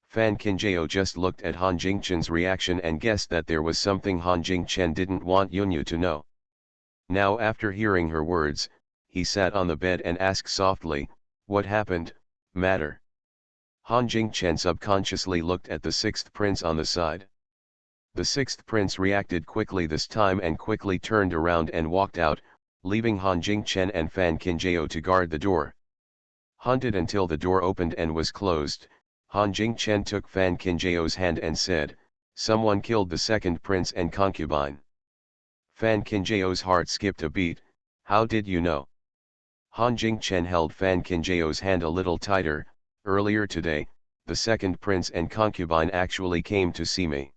Fan Kinjao just looked at Han Jingchen's reaction and guessed that there was something Han Jingchen didn't want Yunyu to know. Now after hearing her words, he sat on the bed and asked softly, what happened, matter? Han Jingchen subconsciously looked at the sixth prince on the side. The sixth prince reacted quickly this time and quickly turned around and walked out, leaving Han Jingchen and Fan Kinjao to guard the door. Hunted until the door opened and was closed, Han Jingchen took Fan Kinjao's hand and said, someone killed the second prince and concubine. Fan Kinjao's heart skipped a beat. How did you know? Han Jingchen held Fan Kinjao's hand a little tighter. Earlier today, the second prince and concubine actually came to see me.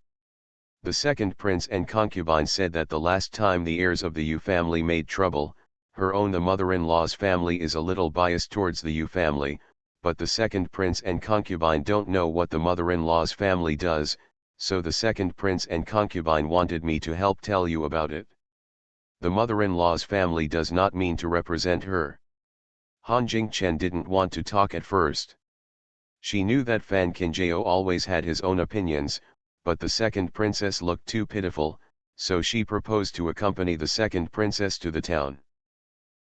The second prince and concubine said that the last time the heirs of the Yu family made trouble, the mother-in-law's family is a little biased towards the Yu family, but the second prince and concubine don't know what the mother-in-law's family does, so the second prince and concubine wanted me to help tell you about it. The mother-in-law's family does not mean to represent her. Han Jingchen didn't want to talk at first. She knew that Fan Kinjao always had his own opinions, but the second princess looked too pitiful, so she proposed to accompany the second princess to the town.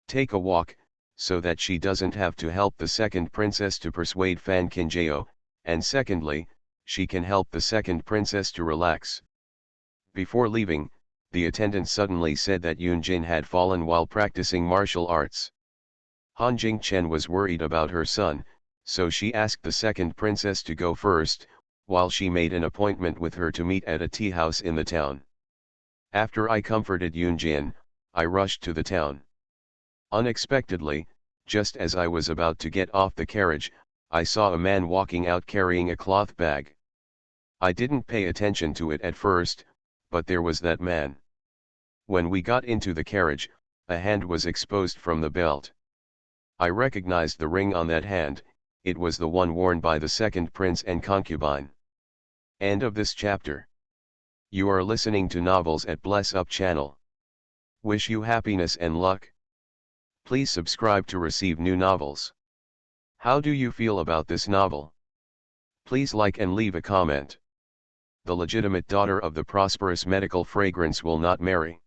Take a walk, so that she doesn't have to help the second princess to persuade Fan Kinjao, and secondly, she can help the second princess to relax. Before leaving, the attendant suddenly said that Yunjin had fallen while practicing martial arts. Han Jingchen was worried about her son, so she asked the second princess to go first, while she made an appointment with her to meet at a tea house in the town. After I comforted Yunjin, I rushed to the town. Unexpectedly, just as I was about to get off the carriage, I saw a man walking out carrying a cloth bag. I didn't pay attention to it at first, but there was that man. When we got into the carriage, a hand was exposed from the belt. I recognized the ring on that hand. It was the one worn by the second prince and concubine. End of this chapter. You are listening to Novels at Bless Up channel. Wish you happiness and luck. Please subscribe to receive new novels. How do you feel about this novel? Please like and leave a comment. The legitimate daughter of the prosperous medical fragrance will not marry.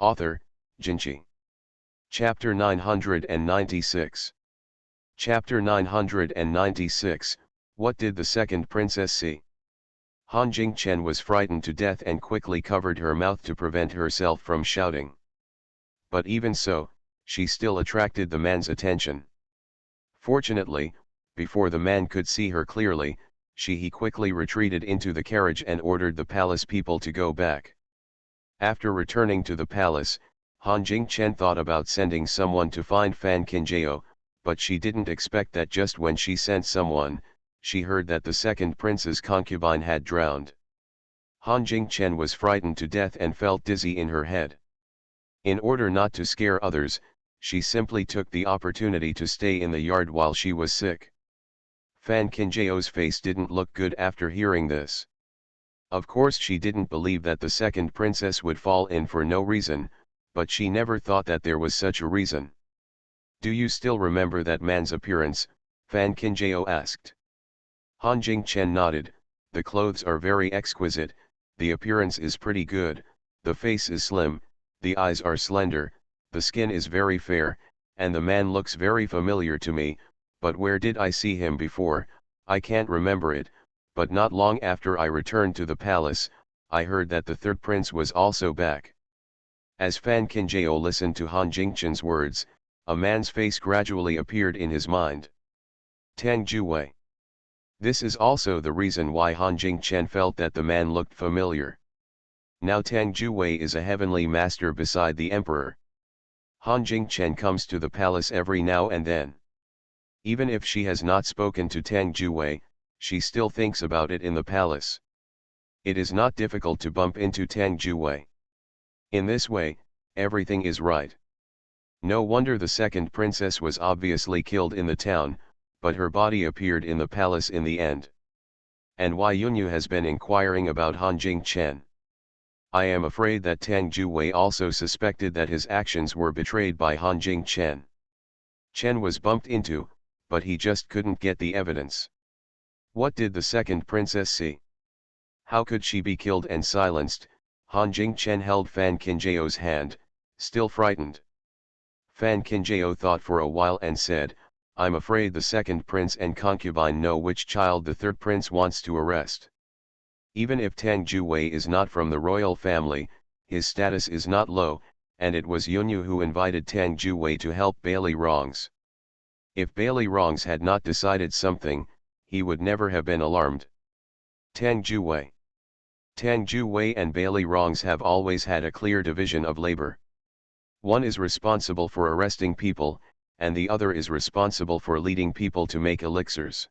Author, Jinchi. Chapter 996. Chapter 996, What did the second princess see? Han Jingchen was frightened to death and quickly covered her mouth to prevent herself from shouting. But even so, she still attracted the man's attention. Fortunately, before the man could see her clearly, he quickly retreated into the carriage and ordered the palace people to go back. After returning to the palace, Han Jingchen thought about sending someone to find Fan Qinjiao, but she didn't expect that just when she sent someone, she heard that the second prince's concubine had drowned. Han Jingchen was frightened to death and felt dizzy in her head. In order not to scare others, she simply took the opportunity to stay in the yard while she was sick. Fan Qinjiao's face didn't look good after hearing this. Of course she didn't believe that the second princess would fall in for no reason, but she never thought that there was such a reason. "Do you still remember that man's appearance?" Fan Qinjiao asked. Han Jingchen nodded. "The clothes are very exquisite, the appearance is pretty good, the face is slim, the eyes are slender, the skin is very fair, and the man looks very familiar to me, but where did I see him before? I can't remember it, but not long after I returned to the palace, I heard that the third prince was also back." As Fan Qinjiao listened to Han Jingchen's words, a man's face gradually appeared in his mind. Tang Juwei. This is also the reason why Han Jingchen felt that the man looked familiar. Now Tang Juwei is a heavenly master beside the emperor. Han Jingchen comes to the palace every now and then. Even if she has not spoken to Tang Juwei, she still thinks about it in the palace. It is not difficult to bump into Tang Juwei. In this way, everything is right. No wonder the second princess was obviously killed in the town, but her body appeared in the palace in the end. And why Yunyu has been inquiring about Han Jingchen? I am afraid that Tang Juwei also suspected that his actions were betrayed by Han Jingchen. Chen was bumped into, but he just couldn't get the evidence. What did the second princess see? How could she be killed and silenced? Han Jingchen held Fan Qinjiao's hand, still frightened. Fan Qinjiao thought for a while and said, "I'm afraid the second prince and concubine know which child the third prince wants to arrest. Even if Tang Juwei is not from the royal family, his status is not low, and it was Yunyu who invited Tang Juwei to help Bailey Rongs. If Bailey Rongs had not decided something, he would never have been alarmed." Tang Juwei. Tang Juwei and Bailey Rongs have always had a clear division of labor. One is responsible for arresting people, and the other is responsible for leading people to make elixirs.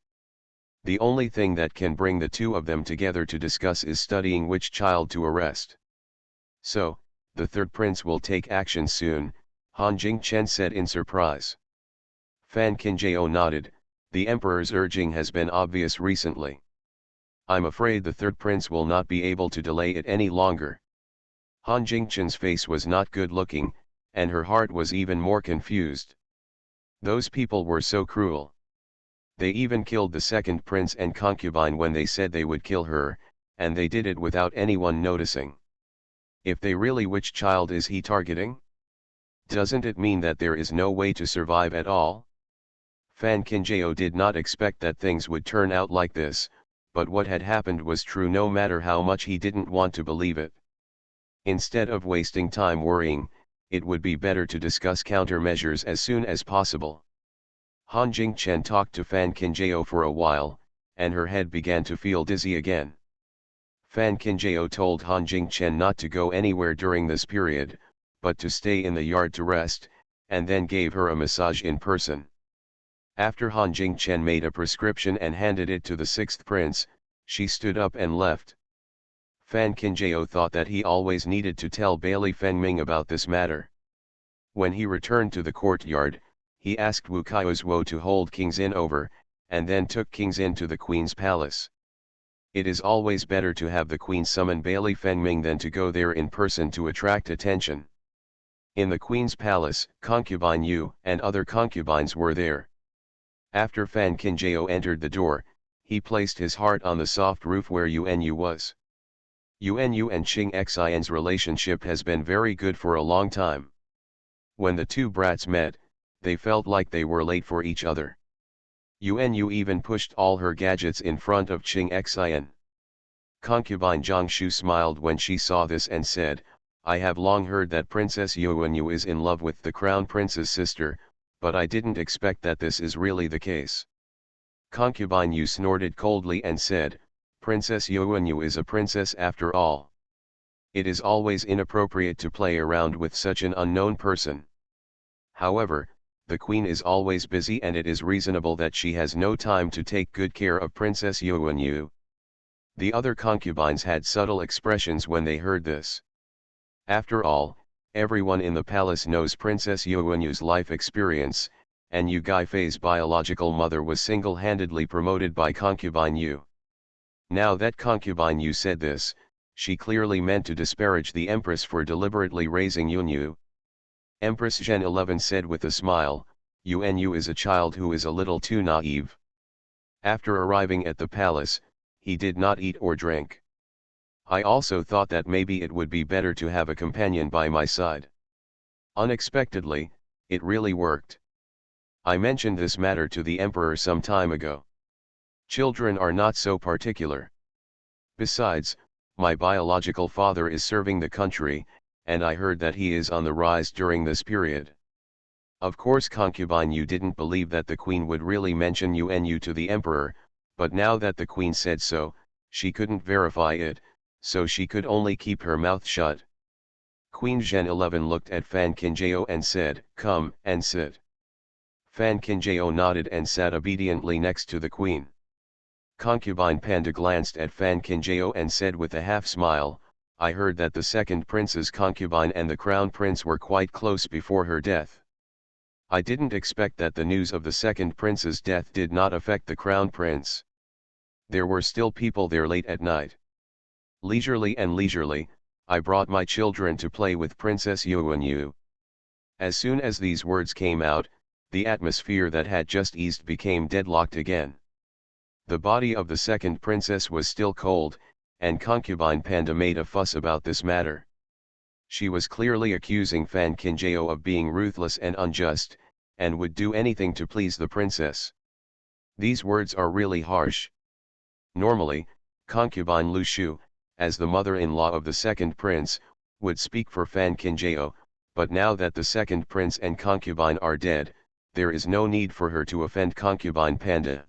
The only thing that can bring the two of them together to discuss is studying which child to arrest. "So, the third prince will take action soon," Han Jingchen said in surprise. Fan Qinjiao nodded. "The emperor's urging has been obvious recently. I'm afraid the third prince will not be able to delay it any longer." Han Jingchen's face was not good looking, and her heart was even more confused. Those people were so cruel. They even killed the second prince and concubine when they said they would kill her, and they did it without anyone noticing. If they really, which child is he targeting? Doesn't it mean that there is no way to survive at all? Fan Qinjiao did not expect that things would turn out like this, but what had happened was true no matter how much he didn't want to believe it. Instead of wasting time worrying, it would be better to discuss countermeasures as soon as possible. Han Jingchen talked to Fan Qinjiao for a while, and her head began to feel dizzy again. Fan Qinjiao told Han Jingchen not to go anywhere during this period, but to stay in the yard to rest, and then gave her a massage in person. After Han Jingchen made a prescription and handed it to the sixth prince, she stood up and left. Fan Qinjiao thought that he always needed to tell Bailey Fengming about this matter. When he returned to the courtyard, he asked Wu Kaiozhuo to hold Kingzin over, and then took Kingzin to the queen's palace. It is always better to have the queen summon Bailey Fengming than to go there in person to attract attention. In the queen's palace, concubine Yu and other concubines were there. After Fan Qinjiao entered the door, he placed his heart on the soft roof where Yuanyu was. Yuanyu and Qing Xian's relationship has been very good for a long time. When the two brats met, they felt like they were late for each other. Yunu even pushed all her gadgets in front of Qing Xin. Concubine Jiangshu smiled when she saw this and said, I have long heard that Princess Yunu is in love with the Crown Prince's sister, but I didn't expect that this is really the case. Concubine Yu snorted coldly and said, Princess Yunu is a princess after all. It is always inappropriate to play around with such an unknown person. However, the queen is always busy and it is reasonable that she has no time to take good care of Princess Yunu. The other concubines had subtle expressions when they heard this. After all, everyone in the palace knows Princess Yunu's life experience, and Yu Guifei's biological mother was single-handedly promoted by concubine Yu. Now that concubine Yu said this, she clearly meant to disparage the empress for deliberately raising Yunu. Empress Zhen 11 said with a smile, Yunu is a child who is a little too naive. After arriving at the palace, he did not eat or drink. I also thought that maybe it would be better to have a companion by my side. Unexpectedly, it really worked. I mentioned this matter to the emperor some time ago. Children are not so particular. Besides, my biological father is serving the country, and I heard that he is on the rise during this period. Of course concubine Yu didn't believe that the queen would really mention Yunu to the emperor, but now that the queen said so, she couldn't verify it, so she could only keep her mouth shut. Queen Zhen 11 looked at Fan Qingjao and said, Come and sit. Fan Qingjao nodded and sat obediently next to the queen. Concubine Panda glanced at Fan Qingjao and said with a half smile, I heard that the second prince's concubine and the crown prince were quite close before her death. I didn't expect that the news of the second prince's death did not affect the crown prince. There were still people there late at night. Leisurely, I brought my children to play with Princess Yunu. As soon as these words came out, the atmosphere that had just eased became deadlocked again. The body of the second princess was still cold, and concubine Panda made a fuss about this matter. She was clearly accusing Fan Qingjao of being ruthless and unjust, and would do anything to please the princess. These words are really harsh. Normally, concubine Lu Shu, as the mother-in-law of the second prince, would speak for Fan Qingjao, but now that the second prince and concubine are dead, there is no need for her to offend concubine Panda.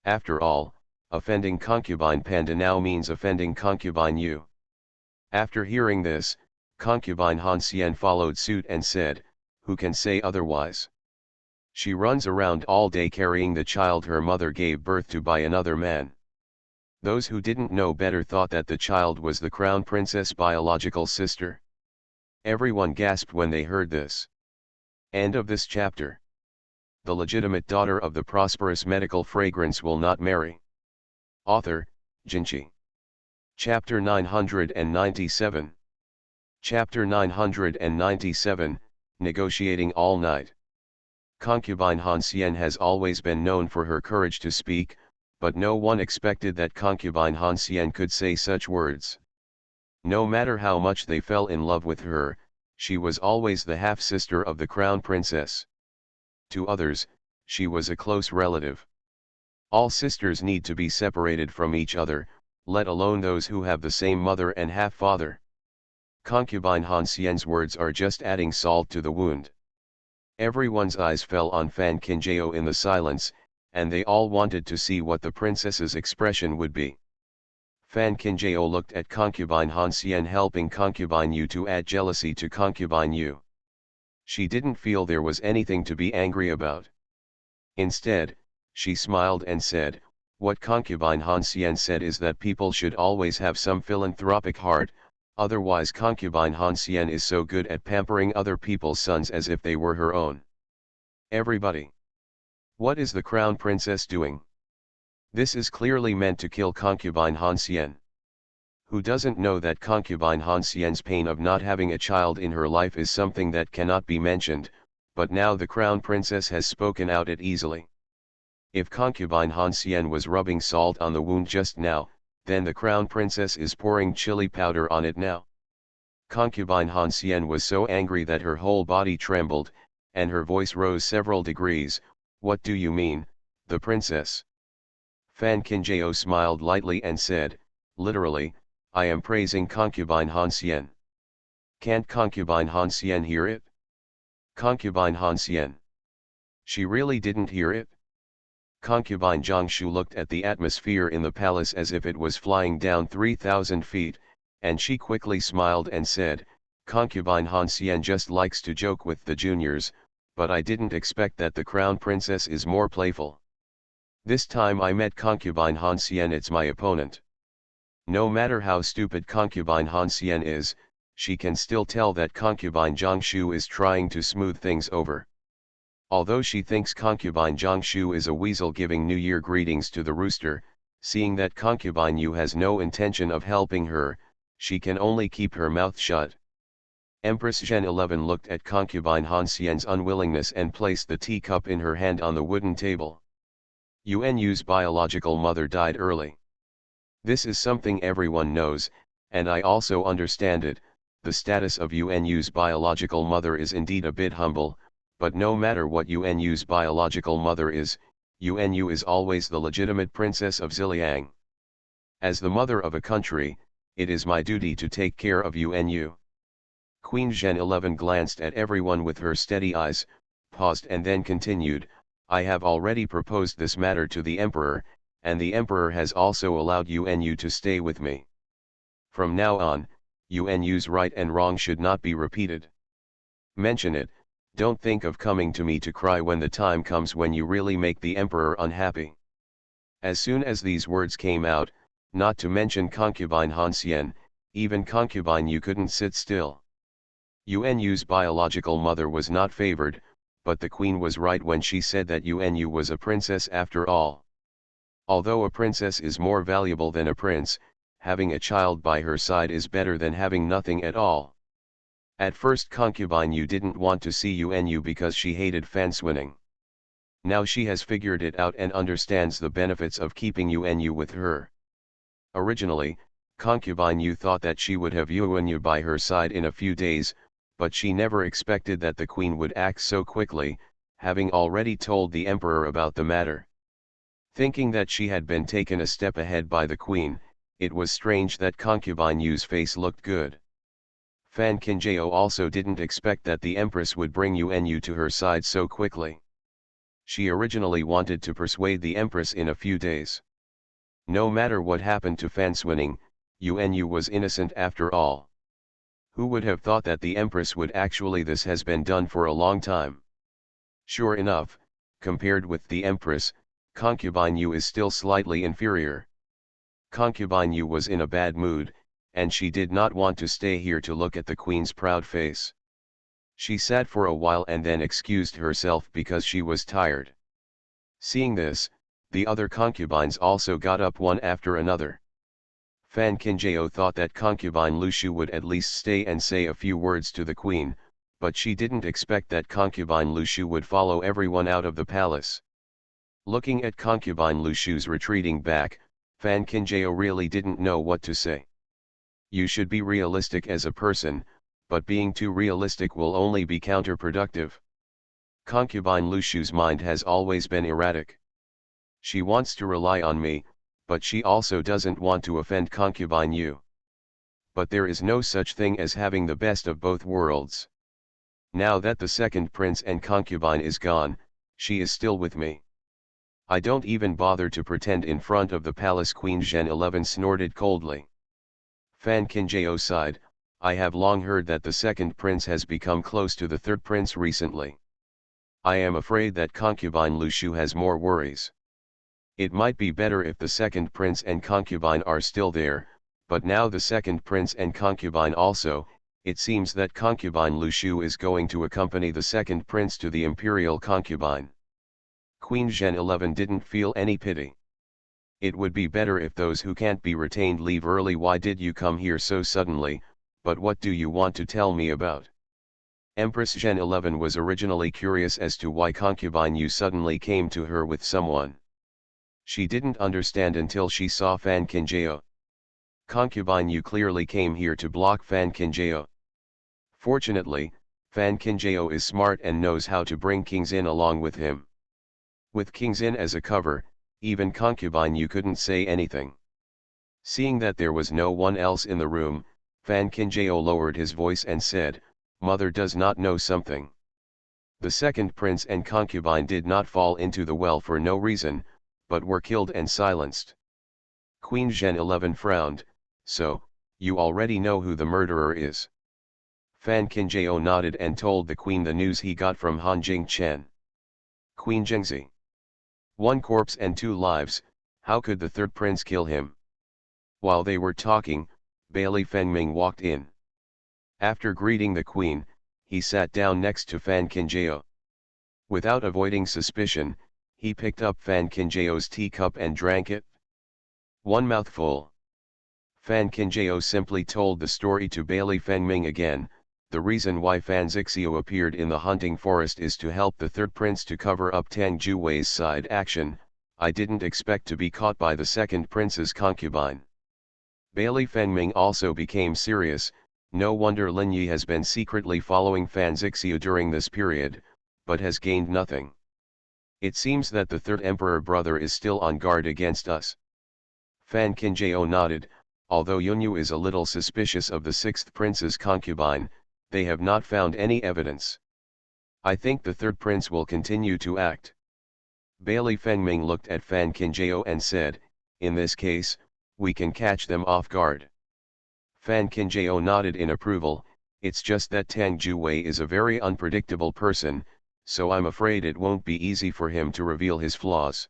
After all, offending concubine Panda now means offending concubine Yu. After hearing this, concubine Han Xian followed suit and said, Who can say otherwise? She runs around all day carrying the child her mother gave birth to by another man. Those who didn't know better thought that the child was the crown princess' biological sister. Everyone gasped when they heard this. End of this chapter. The legitimate daughter of the prosperous medical fragrance will not marry. Author, Jinchi. Chapter 997. Chapter 997, Negotiating All Night. Concubine Han Xian has always been known for her courage to speak, but no one expected that concubine Han Xian could say such words. No matter how much they fell in love with her, she was always the half-sister of the crown princess. To others, she was a close relative. All sisters need to be separated from each other, let alone those who have the same mother and half-father. Concubine Han Xian's words are just adding salt to the wound. Everyone's eyes fell on Fan Qingjao in the silence, and they all wanted to see what the princess's expression would be. Fan Qingjao looked at concubine Han Xian helping concubine Yu to add jealousy to concubine Yu. She didn't feel there was anything to be angry about. Instead, she smiled and said, What concubine Han Xian said is that people should always have some philanthropic heart, otherwise concubine Han Xian is so good at pampering other people's sons as if they were her own. Everybody. What is the crown princess doing? This is clearly meant to kill concubine Han Xian. Who doesn't know that concubine Han Xian's pain of not having a child in her life is something that cannot be mentioned, but now the crown princess has spoken out it easily. If concubine Han Xian was rubbing salt on the wound just now, then the crown princess is pouring chili powder on it now. Concubine Han Xian was so angry that her whole body trembled, and her voice rose several degrees. What do you mean, the princess? Fan Qinjiao smiled lightly and said, literally, I am praising concubine Han Xian. Can't concubine Han Xian hear it? Concubine Han Xian. She really didn't hear it? Concubine Jiangshu looked at the atmosphere in the palace as if it was flying down 3,000 feet, and she quickly smiled and said, Concubine Han Xian just likes to joke with the juniors, but I didn't expect that the crown princess is more playful. This time I met concubine Han Xian, it's my opponent. No matter how stupid concubine Han Xian is, she can still tell that concubine Jiangshu is trying to smooth things over. Although she thinks concubine Jiangshu is a weasel giving New Year greetings to the rooster, seeing that concubine Yu has no intention of helping her, she can only keep her mouth shut. Empress Zhen 11 looked at concubine Han Xian's unwillingness and placed the teacup in her hand on the wooden table. Yuan Yu's biological mother died early. This is something everyone knows, and I also understand it. The status of Yuan Yu's biological mother is indeed a bit humble, but no matter what Yuan Yu's biological mother is, Yuan Yu is always the legitimate princess of Ziliang. As the mother of a country, it is my duty to take care of Yuan Yu. Queen Zhen 11 glanced at everyone with her steady eyes, paused and then continued, I have already proposed this matter to the emperor, and the emperor has also allowed Yuan Yu to stay with me. From now on, Yuan Yu's right and wrong should not be repeated. Mention it, don't think of coming to me to cry when the time comes when you really make the emperor unhappy. As soon as these words came out, not to mention concubine Han Xian, even concubine Yu couldn't sit still. Yuan Yu's biological mother was not favored, but the queen was right when she said that Yuan Yu was a princess after all. Although a princess is more valuable than a prince, having a child by her side is better than having nothing at all. At first concubine Yu didn't want to see Yuan Yu because she hated fanswinning. Now she has figured it out and understands the benefits of keeping Yuan Yu with her. Originally, concubine Yu thought that she would have Yuan Yu by her side in a few days, but she never expected that the queen would act so quickly, having already told the emperor about the matter. Thinking that she had been taken a step ahead by the queen, it was strange that concubine Yu's face looked good. Fan Qinjiao also didn't expect that the empress would bring Yuan Yu to her side so quickly. She originally wanted to persuade the empress in a few days. No matter what happened to fanswinning, Yuan Yu was innocent after all. Who would have thought that the empress would actually? This has been done for a long time. Sure enough, compared with the empress, concubine Yu is still slightly inferior. Concubine Yu was in a bad mood, and she did not want to stay here to look at the queen's proud face. She sat for a while and then excused herself because she was tired. Seeing this, the other concubines also got up one after another. Fan Qinjiao thought that concubine Lu Shu would at least stay and say a few words to the queen, but she didn't expect that concubine Lu Shu would follow everyone out of the palace. Looking at concubine Lu Shu's retreating back, Fan Qinjiao really didn't know what to say. You should be realistic as a person, but being too realistic will only be counterproductive. Concubine Lu Shu's mind has always been erratic. She wants to rely on me, but she also doesn't want to offend concubine Yu. But there is no such thing as having the best of both worlds. Now that the second prince and concubine is gone, she is still with me. I don't even bother to pretend in front of the palace. Queen Zhen 11 snorted coldly. Fan Qinjiao sighed, I have long heard that the second prince has become close to the third prince recently. I am afraid that concubine Lu Shu has more worries. It might be better if the second prince and concubine are still there, but now the second prince and concubine also, it seems that concubine Lu Shu is going to accompany the second prince to the imperial concubine. Queen Zhen 11 didn't feel any pity. It would be better if those who can't be retained leave early. Why did you come here so suddenly, but what do you want to tell me about? Empress Zhen 11 was originally curious as to why concubine Yu suddenly came to her with someone. She didn't understand until she saw Fan Qinjiao. Concubine Yu clearly came here to block Fan Qinjiao. Fortunately, Fan Kinjao is smart and knows how to bring kings in along with him. With kings in as a cover, even concubine you couldn't say anything. Seeing that there was no one else in the room, Fan Kinjao lowered his voice and said, "Mother does not know something." The second prince and concubine did not fall into the well for no reason, but were killed and silenced. Queen Zhen 11 frowned, "So, you already know who the murderer is?" Fan Kinjao nodded and told the queen the news he got from Han Jingchen. Queen Zhengzi. One corpse and two lives, how could the third prince kill him? While they were talking, Bailey Fengming walked in. After greeting the queen, he sat down next to Fan Kinjao. Without avoiding suspicion, he picked up Fan Kinjao's teacup and drank it. One mouthful. Fan Kinjao simply told the story to Bailey Fengming again. The reason why Fan Zixio appeared in the hunting forest is to help the third prince to cover up Tang Juwei's side action. I didn't expect to be caught by the second prince's concubine. Bailey Fengming also became serious. No wonder Lin Yi has been secretly following Fan Zixio during this period, but has gained nothing. It seems that the third emperor brother is still on guard against us. Fan Kinjao nodded. Although Yunyu is a little suspicious of the sixth prince's concubine, they have not found any evidence. I think the third prince will continue to act. Bailey Fengming looked at Fan Kinjao and said, "In this case, we can catch them off guard." Fan Kinjao nodded in approval. "It's just that Tang Juwei is a very unpredictable person, so I'm afraid it won't be easy for him to reveal his flaws.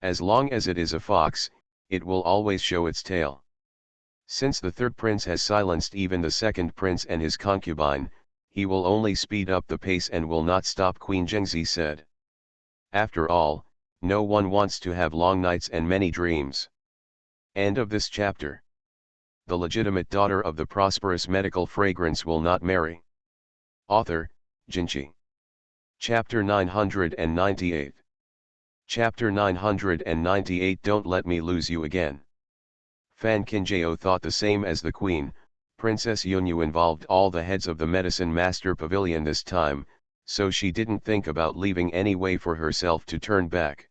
As long as it is a fox, it will always show its tail. Since the third prince has silenced even the second prince and his concubine, he will only speed up the pace and will not stop," Queen Zhengzi said. "After all, no one wants to have long nights and many dreams." End of this chapter. The legitimate daughter of the prosperous medical fragrance will not marry. Author, Jinchi. Chapter 998. Chapter 998. Don't let me lose you again. Fan Kinjao thought the same as the queen. Princess Yunyu involved all the heads of the medicine master pavilion this time, so she didn't think about leaving any way for herself to turn back.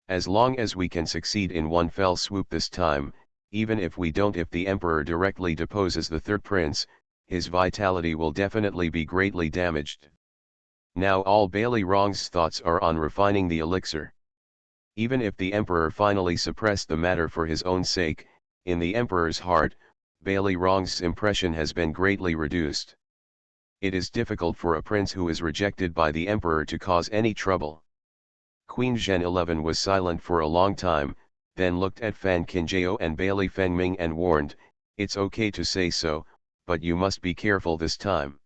As long as we can succeed in one fell swoop this time, even if we don't, if the emperor directly deposes the third prince, his vitality will definitely be greatly damaged. Now all Bailey Rong's thoughts are on refining the elixir. Even if the emperor finally suppressed the matter for his own sake, in the emperor's heart, Bailey Rong's impression has been greatly reduced. It is difficult for a prince who is rejected by the emperor to cause any trouble. Queen Zhen 11 was silent for a long time, then looked at Fan Kinjao and Bailey Fengming and warned, "It's okay to say so, but you must be careful this time.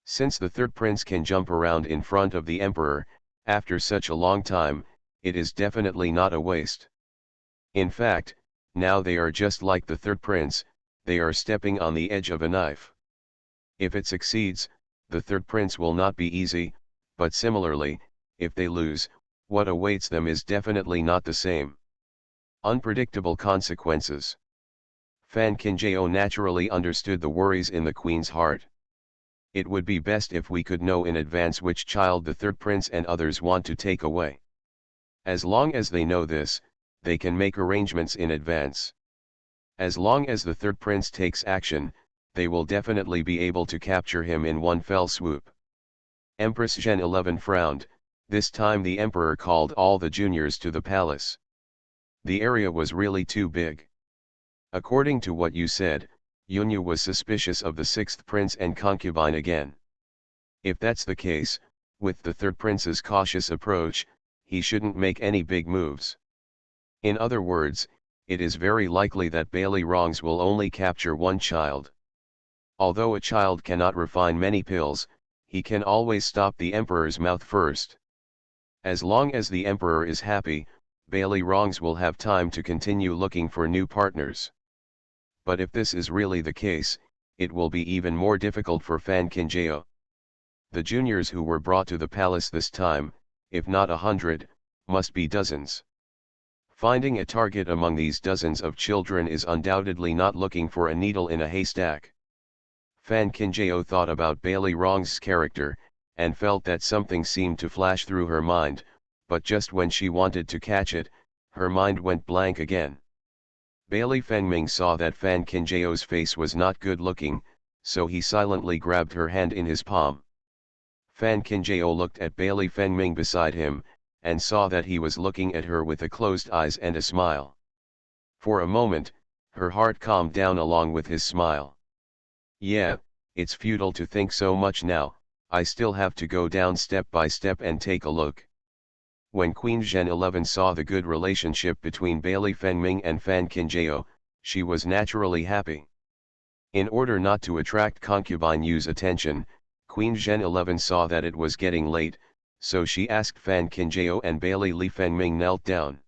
Since the third prince can jump around in front of the emperor, after such a long time, it is definitely not a waste. In fact, now they are just like the third prince, they are stepping on the edge of a knife. If it succeeds, the third prince will not be easy, but similarly, if they lose, what awaits them is definitely not the same. Unpredictable consequences." Fan Kinjao naturally understood the worries in the queen's heart. It would be best if we could know in advance which child the third prince and others want to take away. As long as they know this, they can make arrangements in advance. As long as the third prince takes action, they will definitely be able to capture him in one fell swoop. Empress Zhen 11 frowned. This time the emperor called all the juniors to the palace. The area was really too big. According to what you said, Yunyu was suspicious of the sixth prince and concubine again. If that's the case, with the third prince's cautious approach, he shouldn't make any big moves. In other words, it is very likely that Bailey Rongs will only capture one child. Although a child cannot refine many pills, he can always stop the emperor's mouth first. As long as the emperor is happy, Bailey Rongs will have time to continue looking for new partners. But if this is really the case, it will be even more difficult for Fan Kinjao. The juniors who were brought to the palace this time, if not 100, must be dozens. Finding a target among these dozens of children is undoubtedly not looking for a needle in a haystack. Fan Kinjao thought about Bailey Rong's character, and felt that something seemed to flash through her mind, but just when she wanted to catch it, her mind went blank again. Bailey Fengming saw that Fan Kinjao's face was not good looking, so he silently grabbed her hand in his palm. Fan Kinjao looked at Bailey Fengming beside him, and saw that he was looking at her with a closed eyes and a smile. For a moment, her heart calmed down along with his smile. Yeah, it's futile to think so much now, I still have to go down step by step and take a look. When Queen Zhen 11 saw the good relationship between Bailey Fengming and Fan Kinjao, she was naturally happy. In order not to attract concubine Yu's attention, Queen Zhen 11 saw that it was getting late, so she asked Fan Kinjao and Bailey Li Fengming knelt down.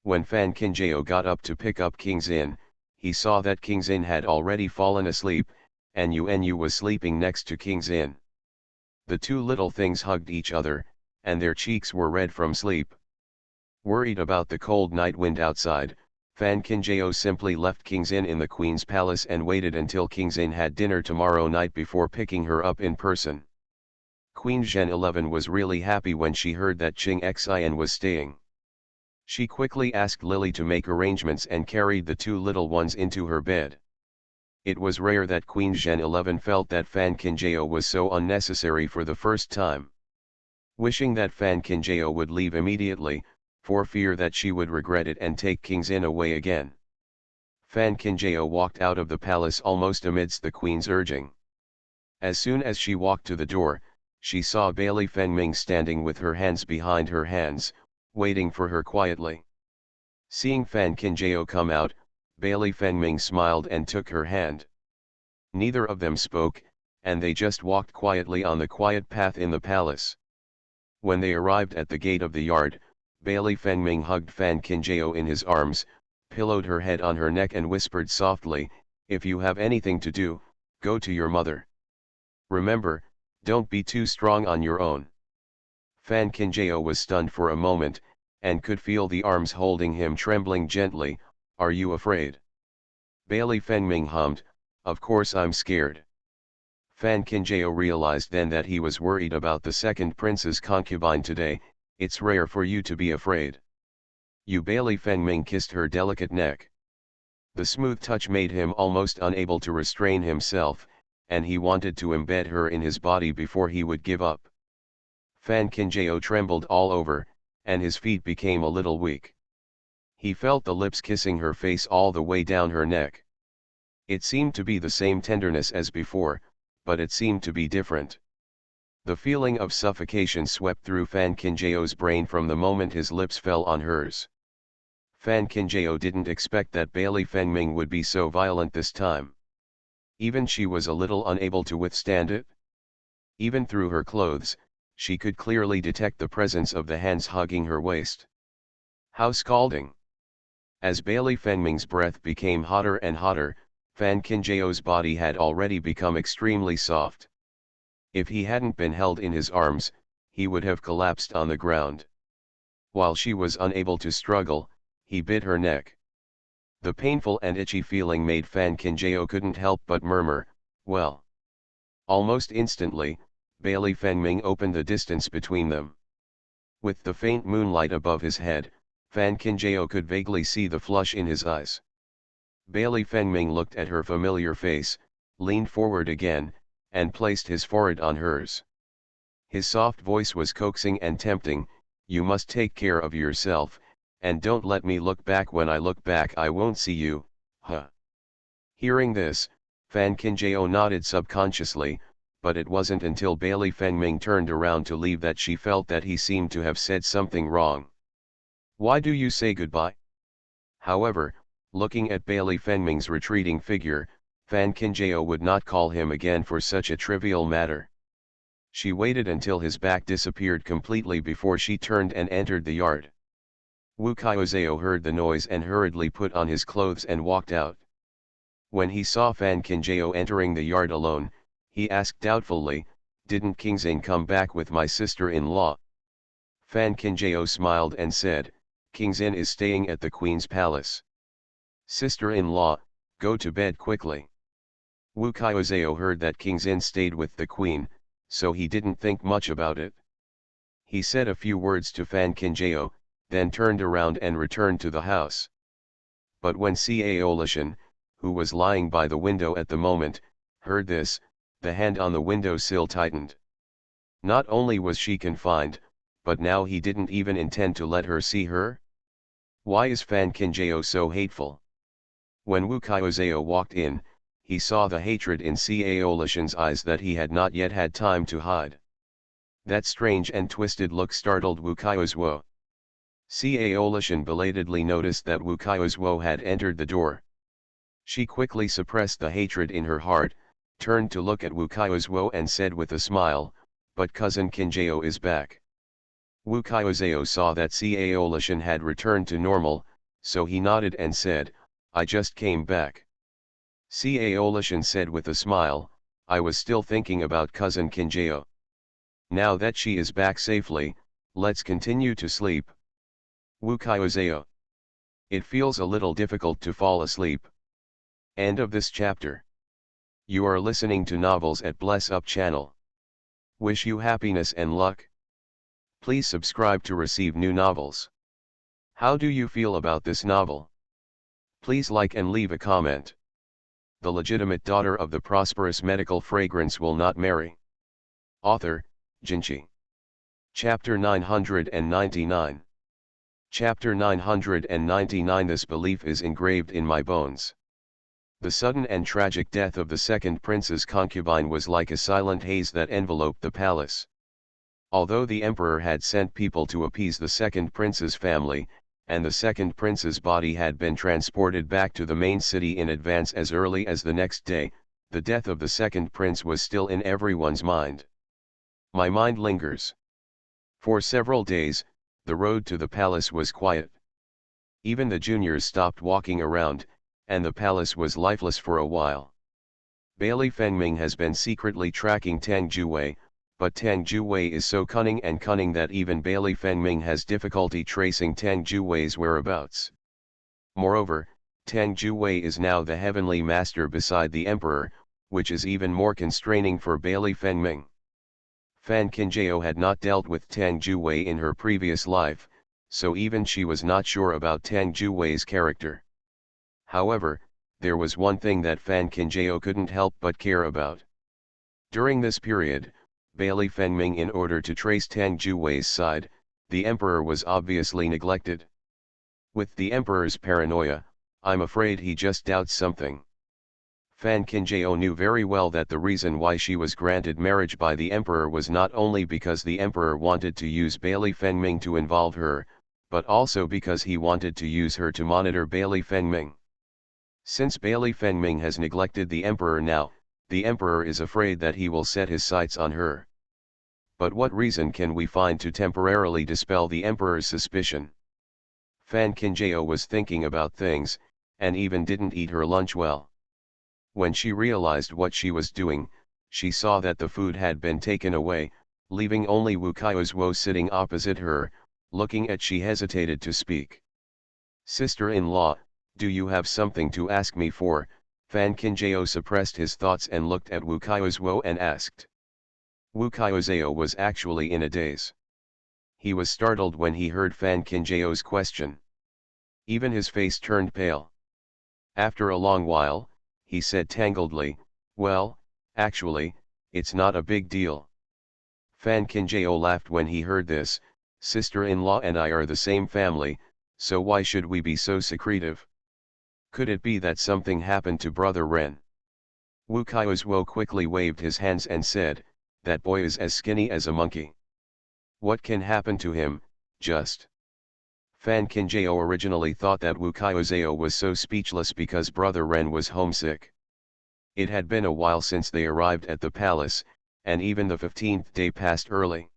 When Fan Kinjao got up to pick up King Xin, he saw that King Xin had already fallen asleep, and Yu was sleeping next to King Xin. The two little things hugged each other, and their cheeks were red from sleep. Worried about the cold night wind outside, Fan Kinjao simply left King Xin in the Queen's palace and waited until King Xin had dinner tomorrow night before picking her up in person. Queen Zhen 11 was really happy when she heard that Qing Xin was staying. She quickly asked Lily to make arrangements and carried the two little ones into her bed. It was rare that Queen Zhen 11 felt that Fan Kinjao was so unnecessary for the first time. Wishing that Fan Kinjao would leave immediately, for fear that she would regret it and take King Xin away again. Fan Kinjao walked out of the palace almost amidst the queen's urging. As soon as she walked to the door, she saw Bailey Fengming standing with her hands behind her hands, waiting for her quietly. Seeing Fan Kinjao come out, Bailey Fengming smiled and took her hand. Neither of them spoke, and they just walked quietly on the quiet path in the palace. When they arrived at the gate of the yard, Bailey Fengming hugged Fan Kinjao in his arms, pillowed her head on her neck and whispered softly, "If you have anything to do, go to your mother. Remember, don't be too strong on your own." Fan Kinjao was stunned for a moment, and could feel the arms holding him trembling gently. "Are you afraid?" Bailey Fengming hummed, "Of course I'm scared." Fan Kinjao realized then that he was worried about the second prince's concubine today. "It's rare for you to be afraid." Bailey Fengming kissed her delicate neck. The smooth touch made him almost unable to restrain himself, and he wanted to embed her in his body before he would give up. Fan Kinjao trembled all over, and his feet became a little weak. He felt the lips kissing her face all the way down her neck. It seemed to be the same tenderness as before, but it seemed to be different. The feeling of suffocation swept through Fan Kinjao's brain from the moment his lips fell on hers. Fan Kinjao didn't expect that Bailey Fengming would be so violent this time. Even she was a little unable to withstand it. Even through her clothes, she could clearly detect the presence of the hands hugging her waist. How scalding! As Bailey Fengming's breath became hotter and hotter, Fan Kinjao's body had already become extremely soft. If he hadn't been held in his arms, he would have collapsed on the ground. While she was unable to struggle, he bit her neck. The painful and itchy feeling made Fan Kinjao couldn't help but murmur, "Well." Almost instantly, Bailey Fengming opened the distance between them. With the faint moonlight above his head, Fan Kinjao could vaguely see the flush in his eyes. Bailey Fengming looked at her familiar face, leaned forward again, and placed his forehead on hers. His soft voice was coaxing and tempting, "You must take care of yourself, and don't let me look back. When I look back I won't see you, huh?" Hearing this, Fan Kinjao nodded subconsciously, but it wasn't until Bailey Fengming turned around to leave that she felt that he seemed to have said something wrong. "Why do you say goodbye?" However, looking at Bailey Fengming's retreating figure, Fan Kinjao would not call him again for such a trivial matter. She waited until his back disappeared completely before she turned and entered the yard. Wu Qiuzhao heard the noise and hurriedly put on his clothes and walked out. When he saw Fan Kinjao entering the yard alone, he asked doubtfully, "Didn't King Xin come back with my sister-in-law?" Fan Kinjao smiled and said, "King Xin is staying at the Queen's palace." "Sister-in-law, go to bed quickly." Wu Qiuzhou heard that King Xin stayed with the queen, so he didn't think much about it. He said a few words to Fan Qinjiao, then turned around and returned to the house. But when Cao Lishan, who was lying by the window at the moment, heard this, the hand on the window sill tightened. Not only was she confined, but now he didn't even intend to let her see her? Why is Fan Qinjiao so hateful? When Wu Qiuzhou walked in, he saw the hatred in Cao Lishan's eyes that he had not yet had time to hide. That strange and twisted look startled Wu Qiuzhou. Cao Lishan belatedly noticed that Wu Qiuzhou had entered the door. She quickly suppressed the hatred in her heart, turned to look at Wu Qiuzhou and said with a smile, "But cousin Qinjiao is back." Wu Qiuzhou saw that Cao Lishan had returned to normal, so he nodded and said, "I just came back." Cao Lishan said with a smile, "I was still thinking about cousin Qinjiao. Now that she is back safely, let's continue to sleep." Wu Qiuzhou. It feels a little difficult to fall asleep. End of this chapter. You are listening to Novels at Bless Up channel. Wish you happiness and luck. Please subscribe to receive new novels. How do you feel about this novel? Please like and leave a comment. The legitimate daughter of the prosperous medical fragrance will not marry. Author, Jinchi. Chapter 999. Chapter 999. This belief is engraved in my bones. The sudden and tragic death of the second prince's concubine was like a silent haze that enveloped the palace. Although the emperor had sent people to appease the second prince's family, and the second prince's body had been transported back to the main city in advance as early as the next day, the death of the second prince was still in everyone's mind. My mind lingers. For several days, the road to the palace was quiet. Even the juniors stopped walking around, and the palace was lifeless for a while. Bailey Fengming has been secretly tracking Tang Juwei, but Tang Juwei is so cunning that even Bailey Fengming has difficulty tracing Tang Juwei's whereabouts. Moreover, Tang Juwei is now the heavenly master beside the emperor, which is even more constraining for Bailey Fengming. Fan Qinjiao had not dealt with Tang Juwei in her previous life, so even she was not sure about Tang Juwei's character. However, there was one thing that Fan Qinjiao couldn't help but care about. During this period, Bailey Fengming, in order to trace Tang Juwei's side, the emperor was obviously neglected. With the emperor's paranoia, I'm afraid he just doubts something. Fan Qinjiao knew very well that the reason why she was granted marriage by the emperor was not only because the emperor wanted to use Bailey Fengming to involve her, but also because he wanted to use her to monitor Bailey Fengming. Since Bailey Fengming has neglected the emperor now, the emperor is afraid that he will set his sights on her. But what reason can we find to temporarily dispel the emperor's suspicion? Fan Qinjiao was thinking about things, and even didn't eat her lunch well. When she realized what she was doing, she saw that the food had been taken away, leaving only Wu Qiuzhou sitting opposite her, looking at. She hesitated to speak. "Sister-in-law, do you have something to ask me for?" Fan Qinjiao suppressed his thoughts and looked at Wu Qiuzhou and asked. Wu Qiuzhou was actually in a daze. He was startled when he heard Fan Qinjiao's question. Even his face turned pale. After a long while, he said tangledly, "Well, actually, it's not a big deal." Fan Qinjiao laughed when he heard this. "Sister-in-law and I are the same family, so why should we be so secretive? Could it be that something happened to Brother Ren?" Wu Qiuzhou quickly waved his hands and said, "That boy is as skinny as a monkey. What can happen to him, just?" Fan Qinjiao originally thought that Wu Qiuzhou was so speechless because Brother Ren was homesick. It had been a while since they arrived at the palace, and even the 15th day passed early.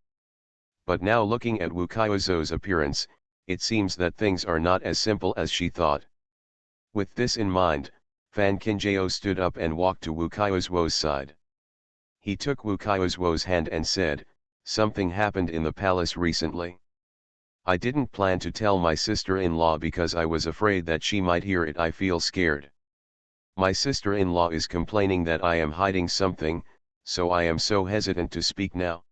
But now, looking at Wu Qiuzhou's appearance, it seems that things are not as simple as she thought. With this in mind, Fan Qinjiao stood up and walked to Wu Qiuzhou's side. He took Wu Qiuzhou's hand and said, "Something happened in the palace recently. I didn't plan to tell my sister-in-law because I was afraid that she might hear it. I feel scared." My sister-in-law is complaining that I am hiding something, so I am so hesitant to speak now.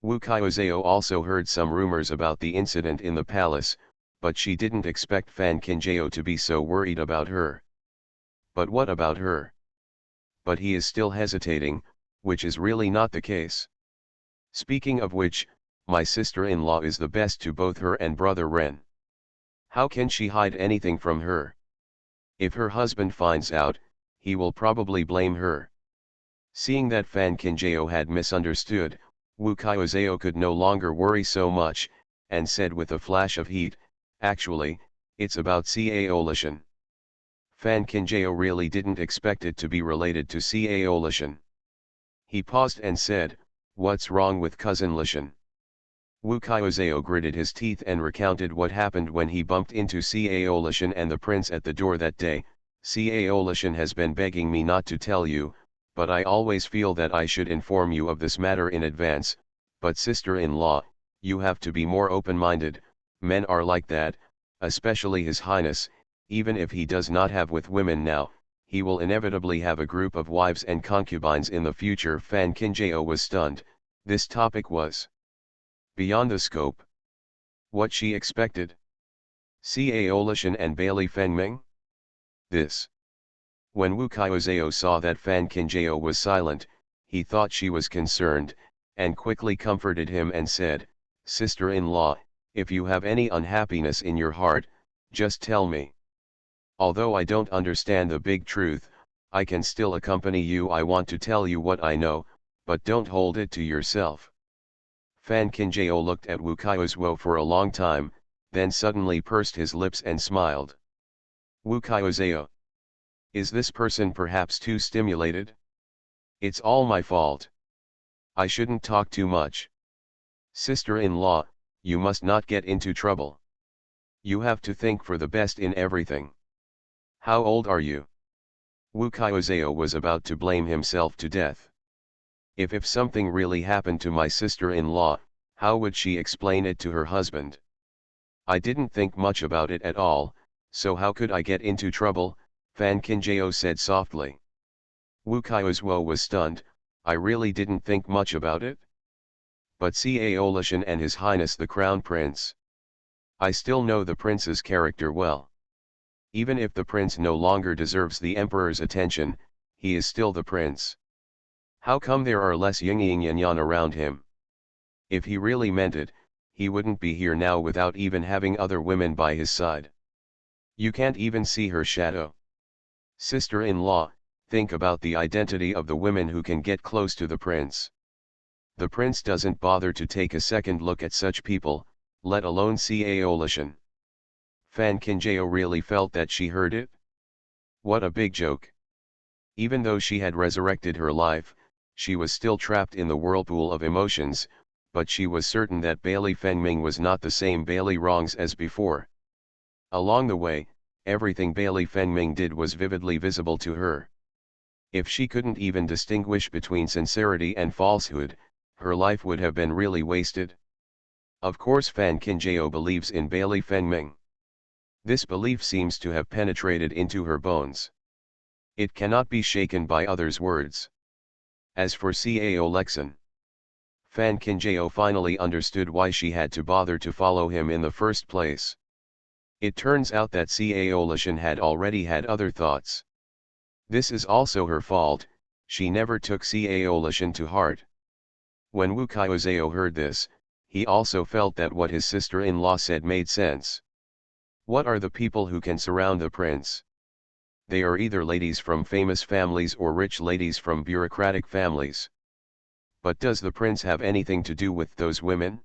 Wu Qiuzhou also heard some rumors about the incident in the palace, but she didn't expect Fan Qinjiao to be so worried about her. But what about her? But he is still hesitating, which is really not the case. Speaking of which, my sister-in-law is the best to both her and brother Ren. How can she hide anything from her? If her husband finds out, he will probably blame her. Seeing that Fan Qinjiao had misunderstood, Wu Qiuzhou could no longer worry so much, and said with a flash of heat, "Actually, it's about Cao Lishan." Fan Qinjiao really didn't expect it to be related to Cao Lishan. He paused and said, "What's wrong with cousin Lishan?" Wu Qiuzhou gritted his teeth and recounted what happened when he bumped into Cao Lishan and the prince at the door that day. "Cao Lishan has been begging me not to tell you, but I always feel that I should inform you of this matter in advance, but sister-in-law, you have to be more open-minded, men are like that, especially His Highness, even if he does not have with women now, he will inevitably have a group of wives and concubines in the future." Fan Qinjiao was stunned. This topic was beyond the scope. What she expected? Cao Lishan and Bailey Fengming? This. When Wu Qiuzhou saw that Fan Qinjiao was silent, he thought she was concerned, and quickly comforted him and said, "Sister-in-law, if you have any unhappiness in your heart, just tell me. Although I don't understand the big truth, I can still accompany you. I want to tell you what I know, but don't hold it to yourself." Fan Qinjiao looked at Wu Qiuzhou for a long time, then suddenly pursed his lips and smiled. "Wu Qiuzhou. Is this person perhaps too stimulated? It's all my fault. I shouldn't talk too much. Sister-in-law, you must not get into trouble. You have to think for the best in everything. How old are you?" Wu Qiuzhou was about to blame himself to death. If something really happened to my sister-in-law, how would she explain it to her husband? "I didn't think much about it at all, so how could I get into trouble?" Fan Qinjiao said softly. Wu Qiuzhou was stunned. "I really didn't think much about it? But Cao Lishan and His Highness the Crown Prince. I still know the prince's character well. Even if the prince no longer deserves the emperor's attention, he is still the prince. How come there are less Yingyinyanyan around him? If he really meant it, he wouldn't be here now without even having other women by his side. You can't even see her shadow. Sister-in-law, think about the identity of the women who can get close to the prince. The prince doesn't bother to take a second look at such people, let alone Cao Lishan." Fan Qinjiao really felt that she heard it. What a big joke. Even though she had resurrected her life, she was still trapped in the whirlpool of emotions, but she was certain that Bailey Fengming was not the same Bailey Rongs as before. Along the way, everything Bailey Fengming did was vividly visible to her. If she couldn't even distinguish between sincerity and falsehood, her life would have been really wasted. Of course Fan Qinjiao believes in Bailey Fengming. This belief seems to have penetrated into her bones. It cannot be shaken by others' words. As for Cao Lishan, Fan Qinjiao finally understood why she had to bother to follow him in the first place. It turns out that Cao Lishan had already had other thoughts. This is also her fault, she never took Cao Lishan to heart. When Wu Qiuzhou heard this, he also felt that what his sister-in-law said made sense. What are the people who can surround the prince? They are either ladies from famous families or rich ladies from bureaucratic families. But does the prince have anything to do with those women?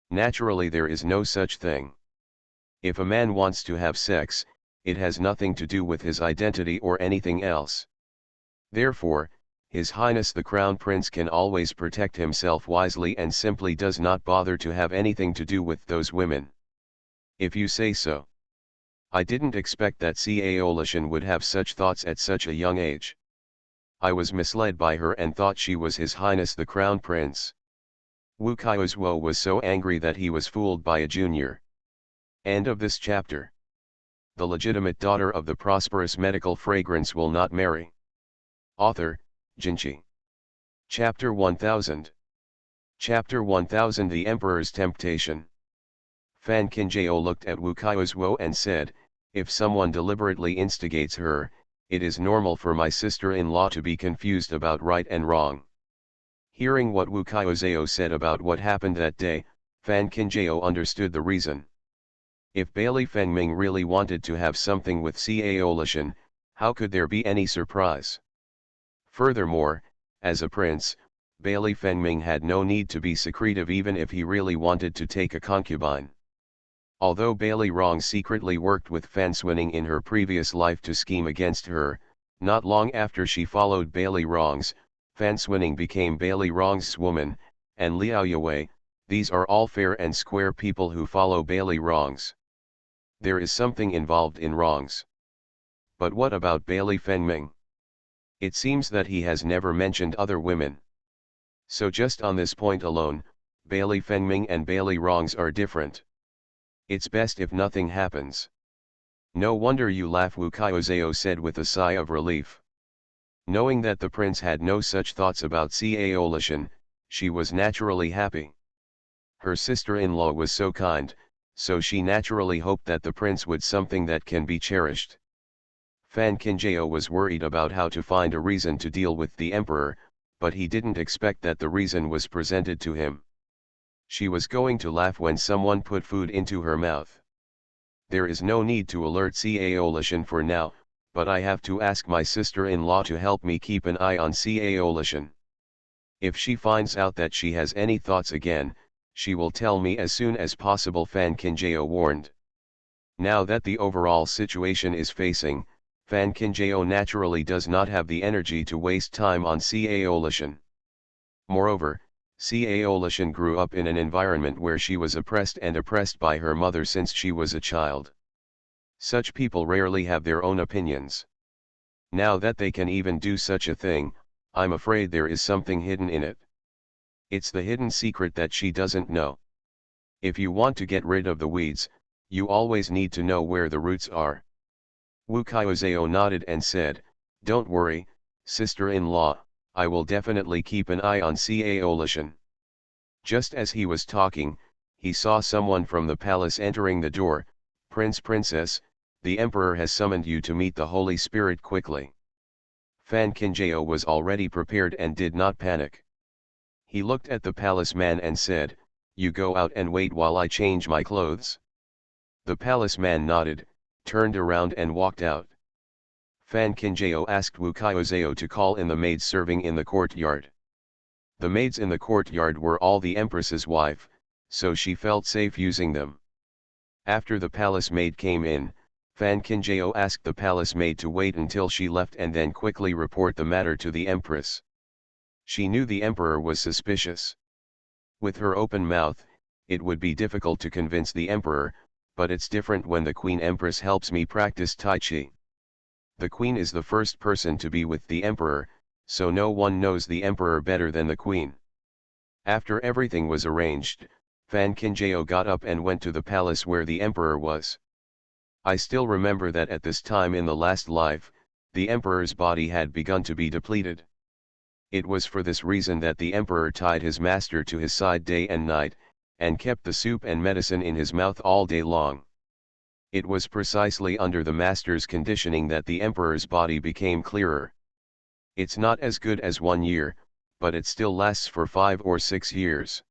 Naturally there is no such thing. If a man wants to have sex, it has nothing to do with his identity or anything else. Therefore, His Highness the Crown Prince can always protect himself wisely and simply does not bother to have anything to do with those women. If you say so. I didn't expect that Cao Lishan would have such thoughts at such a young age. I was misled by her and thought she was His Highness the Crown Prince. Wu Qiuzhou was so angry that he was fooled by a junior. End of this chapter. the legitimate daughter of the prosperous medical fragrance will not marry. Author, Jinchi. Chapter 1000. Chapter 1000 The Emperor's Temptation. Fan Kinjao looked at Wu Kaiozhuo and said, if someone deliberately instigates her, it is normal for my sister-in-law to be confused about right and wrong. Hearing what Wu Kaiozhuo said about what happened that day, Fan Kinjao understood the reason. If Bailey Fengming really wanted to have something with Cao Lishan, how could there be any surprise? Furthermore, as a prince, Bailey Fengming had no need to be secretive even if he really wanted to take a concubine. Although Bailey Rong secretly worked with Fan Swinning in her previous life to scheme against her, not long after she followed Bailey Rong's, Fan Swinning became Bailey Rong's woman, and Liao Yue, these are all fair and square people who follow Bailey Rong's. There is something involved in wrongs. But what about Bailey Fengming? It seems that he has never mentioned other women. So just on this point alone, Bailey Fengming and Bailey Wrongs are different. It's best if nothing happens. No wonder you laugh, Wu Kaiozhuo said with a sigh of relief. Knowing that the prince had no such thoughts about Cao Lishan, she was naturally happy. Her sister-in-law was so kind, so she naturally hoped that the prince would something that can be cherished. Fan Kinjao was worried about how to find a reason to deal with the emperor, but he didn't expect that the reason was presented to him. She was going to laugh when someone put food into her mouth. There is no need to alert Cao Lishan for now, but I have to ask my sister-in-law to help me keep an eye on Cao Lishan. If she finds out that she has any thoughts again, she will tell me as soon as possible, Fan Kinjao warned. Now that the overall situation is facing, Fan Kinjao naturally does not have the energy to waste time on Cao Lishan. Moreover, Cao Lishan grew up in an environment where she was oppressed by her mother since she was a child. Such people rarely have their own opinions. Now that they can even do such a thing, I'm afraid there is something hidden in it. It's the hidden secret that she doesn't know. If you want to get rid of the weeds, you always need to know where the roots are. Wu Kaiozhuo nodded and said, don't worry, sister-in-law, I will definitely keep an eye on Cao Lishan. Just as he was talking, he saw someone from the palace entering the door. Princess, the emperor has summoned you to meet the Holy Spirit quickly. Fan Kinjao was already prepared and did not panic. He looked at the palace man and said, you go out and wait while I change my clothes. The palace man nodded, turned around and walked out. Fan Kinjao asked Wu Kaiozhuo to call in the maids serving in the courtyard. The maids in the courtyard were all the empress's wife, so she felt safe using them. After the palace maid came in, Fan Kinjao asked the palace maid to wait until she left and then quickly report the matter to the empress. She knew the emperor was suspicious. With her open mouth, it would be difficult to convince the emperor, but it's different when the Queen Empress helps me practice Tai Chi. The Queen is the first person to be with the emperor, so no one knows the emperor better than the Queen. After everything was arranged, Fan Kinjao got up and went to the palace where the emperor was. I still remember that at this time in the last life, the emperor's body had begun to be depleted. It was for this reason that the emperor tied his master to his side day and night, and kept the soup and medicine in his mouth all day long. It was precisely under the master's conditioning that the emperor's body became clearer. It's not as good as 1 year, but it still lasts for 5 or 6 years.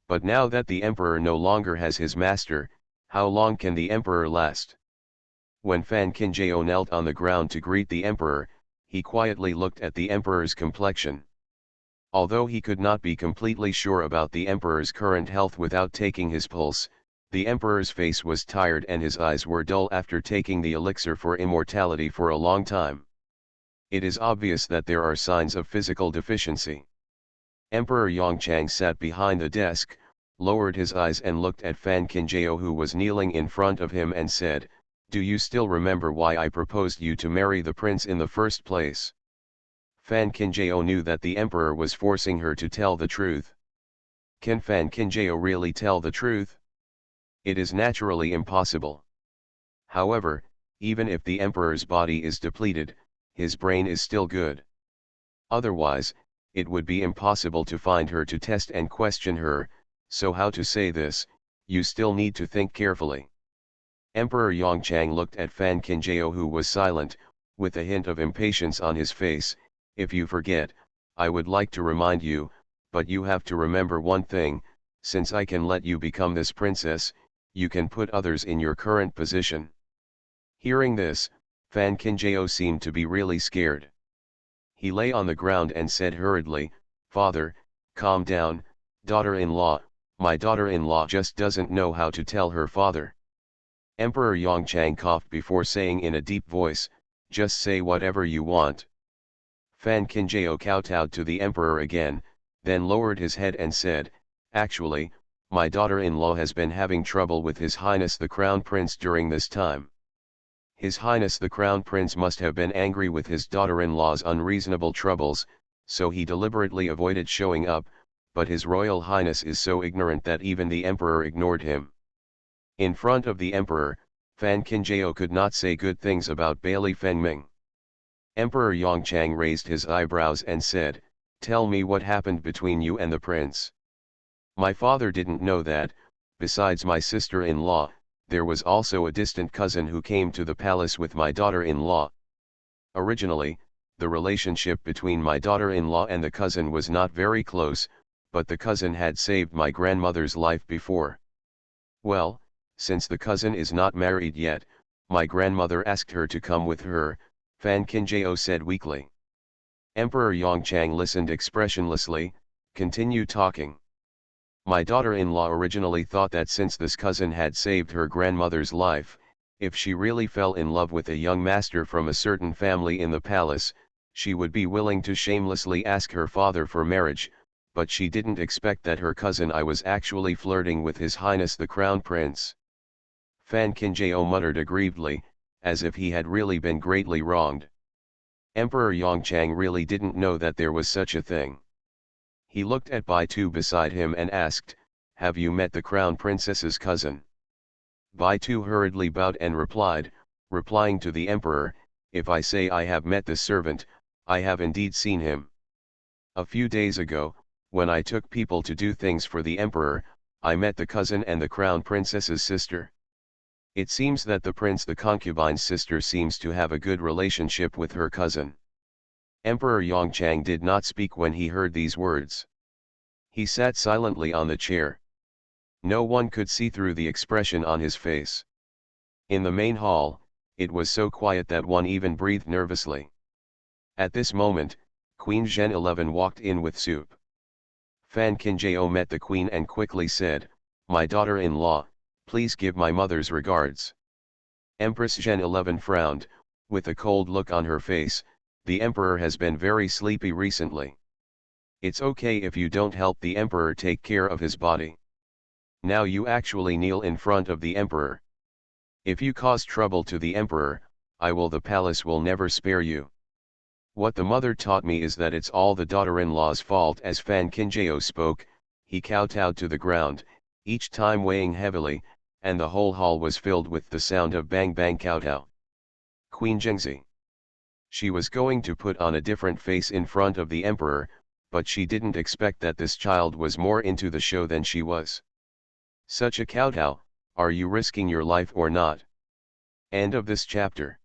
But now that the emperor no longer has his master, how long can the emperor last? When Fan Kinjao knelt on the ground to greet the emperor, he quietly looked at the emperor's complexion. Although he could not be completely sure about the emperor's current health without taking his pulse, the emperor's face was tired and his eyes were dull after taking the elixir for immortality for a long time. It is obvious that there are signs of physical deficiency. Emperor Yongchang sat behind the desk, lowered his eyes and looked at Fan Kinjao who was kneeling in front of him and said, do you still remember why I proposed you to marry the prince in the first place? Fan Kinjao knew that the emperor was forcing her to tell the truth. Can Fan Kinjao really tell the truth? It is naturally impossible. However, even if the emperor's body is depleted, his brain is still good. Otherwise, it would be impossible to find her to test and question her, so how to say this, you still need to think carefully. Emperor Yongchang looked at Fan Qinjiao, who was silent, with a hint of impatience on his face. If you forget, I would like to remind you, but you have to remember one thing: since I can let you become this princess, you can put others in your current position. Hearing this, Fan Qinjiao seemed to be really scared. He lay on the ground and said hurriedly, "Father, calm down, daughter-in-law, my daughter-in-law just doesn't know how to tell her father." Emperor Yongchang coughed before saying in a deep voice, "Just say whatever you want." Fan Qinjiao kowtowed to the emperor again, then lowered his head and said, "Actually, my daughter-in-law has been having trouble with His Highness the Crown Prince during this time." His Highness the Crown Prince must have been angry with his daughter-in-law's unreasonable troubles, so he deliberately avoided showing up, but His Royal Highness is so ignorant that even the emperor ignored him. In front of the emperor, Fan Qinjiao could not say good things about Bailey Fengming. Emperor Yongchang raised his eyebrows and said, "Tell me what happened between you and the prince." "My father didn't know that. Besides my sister-in-law, there was also a distant cousin who came to the palace with my daughter-in-law. Originally, the relationship between my daughter-in-law and the cousin was not very close, but the cousin had saved my grandmother's life before. Well, since the cousin is not married yet, my grandmother asked her to come with her," Fan Qinjiao said weakly. Emperor Yongchang listened expressionlessly, continued talking. "My daughter-in-law originally thought that since this cousin had saved her grandmother's life, if she really fell in love with a young master from a certain family in the palace, she would be willing to shamelessly ask her father for marriage, but she didn't expect that her cousin I was actually flirting with His Highness the Crown Prince." Fan Qinjiao muttered aggrievedly, as if he had really been greatly wronged. Emperor Yongchang really didn't know that there was such a thing. He looked at Bai Tu beside him and asked, "Have you met the Crown Princess's cousin?" Bai Tu hurriedly bowed and replied, replying to the emperor, "If I say I have met this servant, I have indeed seen him. A few days ago, when I took people to do things for the emperor, I met the cousin and the Crown Princess's sister. It seems that the prince, the concubine's sister, seems to have a good relationship with her cousin." Emperor Yongchang did not speak when he heard these words. He sat silently on the chair. No one could see through the expression on his face. In the main hall, it was so quiet that one even breathed nervously. At this moment, Queen Zhen 11 walked in with soup. Fan Qinjiao met the queen and quickly said, "My daughter-in-law, please give my mother's regards." Empress Zhen 11 frowned, with a cold look on her face. "The emperor has been very sleepy recently. It's okay if you don't help the emperor take care of his body. Now you actually kneel in front of the emperor. If you cause trouble to the emperor, the palace will never spare you." "What the mother taught me is that it's all the daughter-in-law's fault." As Fan Qinjiao spoke, he kowtowed to the ground, each time weighing heavily, and the whole hall was filled with the sound of bang bang kowtow. Queen Zhengzi. She was going to put on a different face in front of the emperor, but she didn't expect that this child was more into the show than she was. "Such a kowtow, are you risking your life or not?" End of this chapter.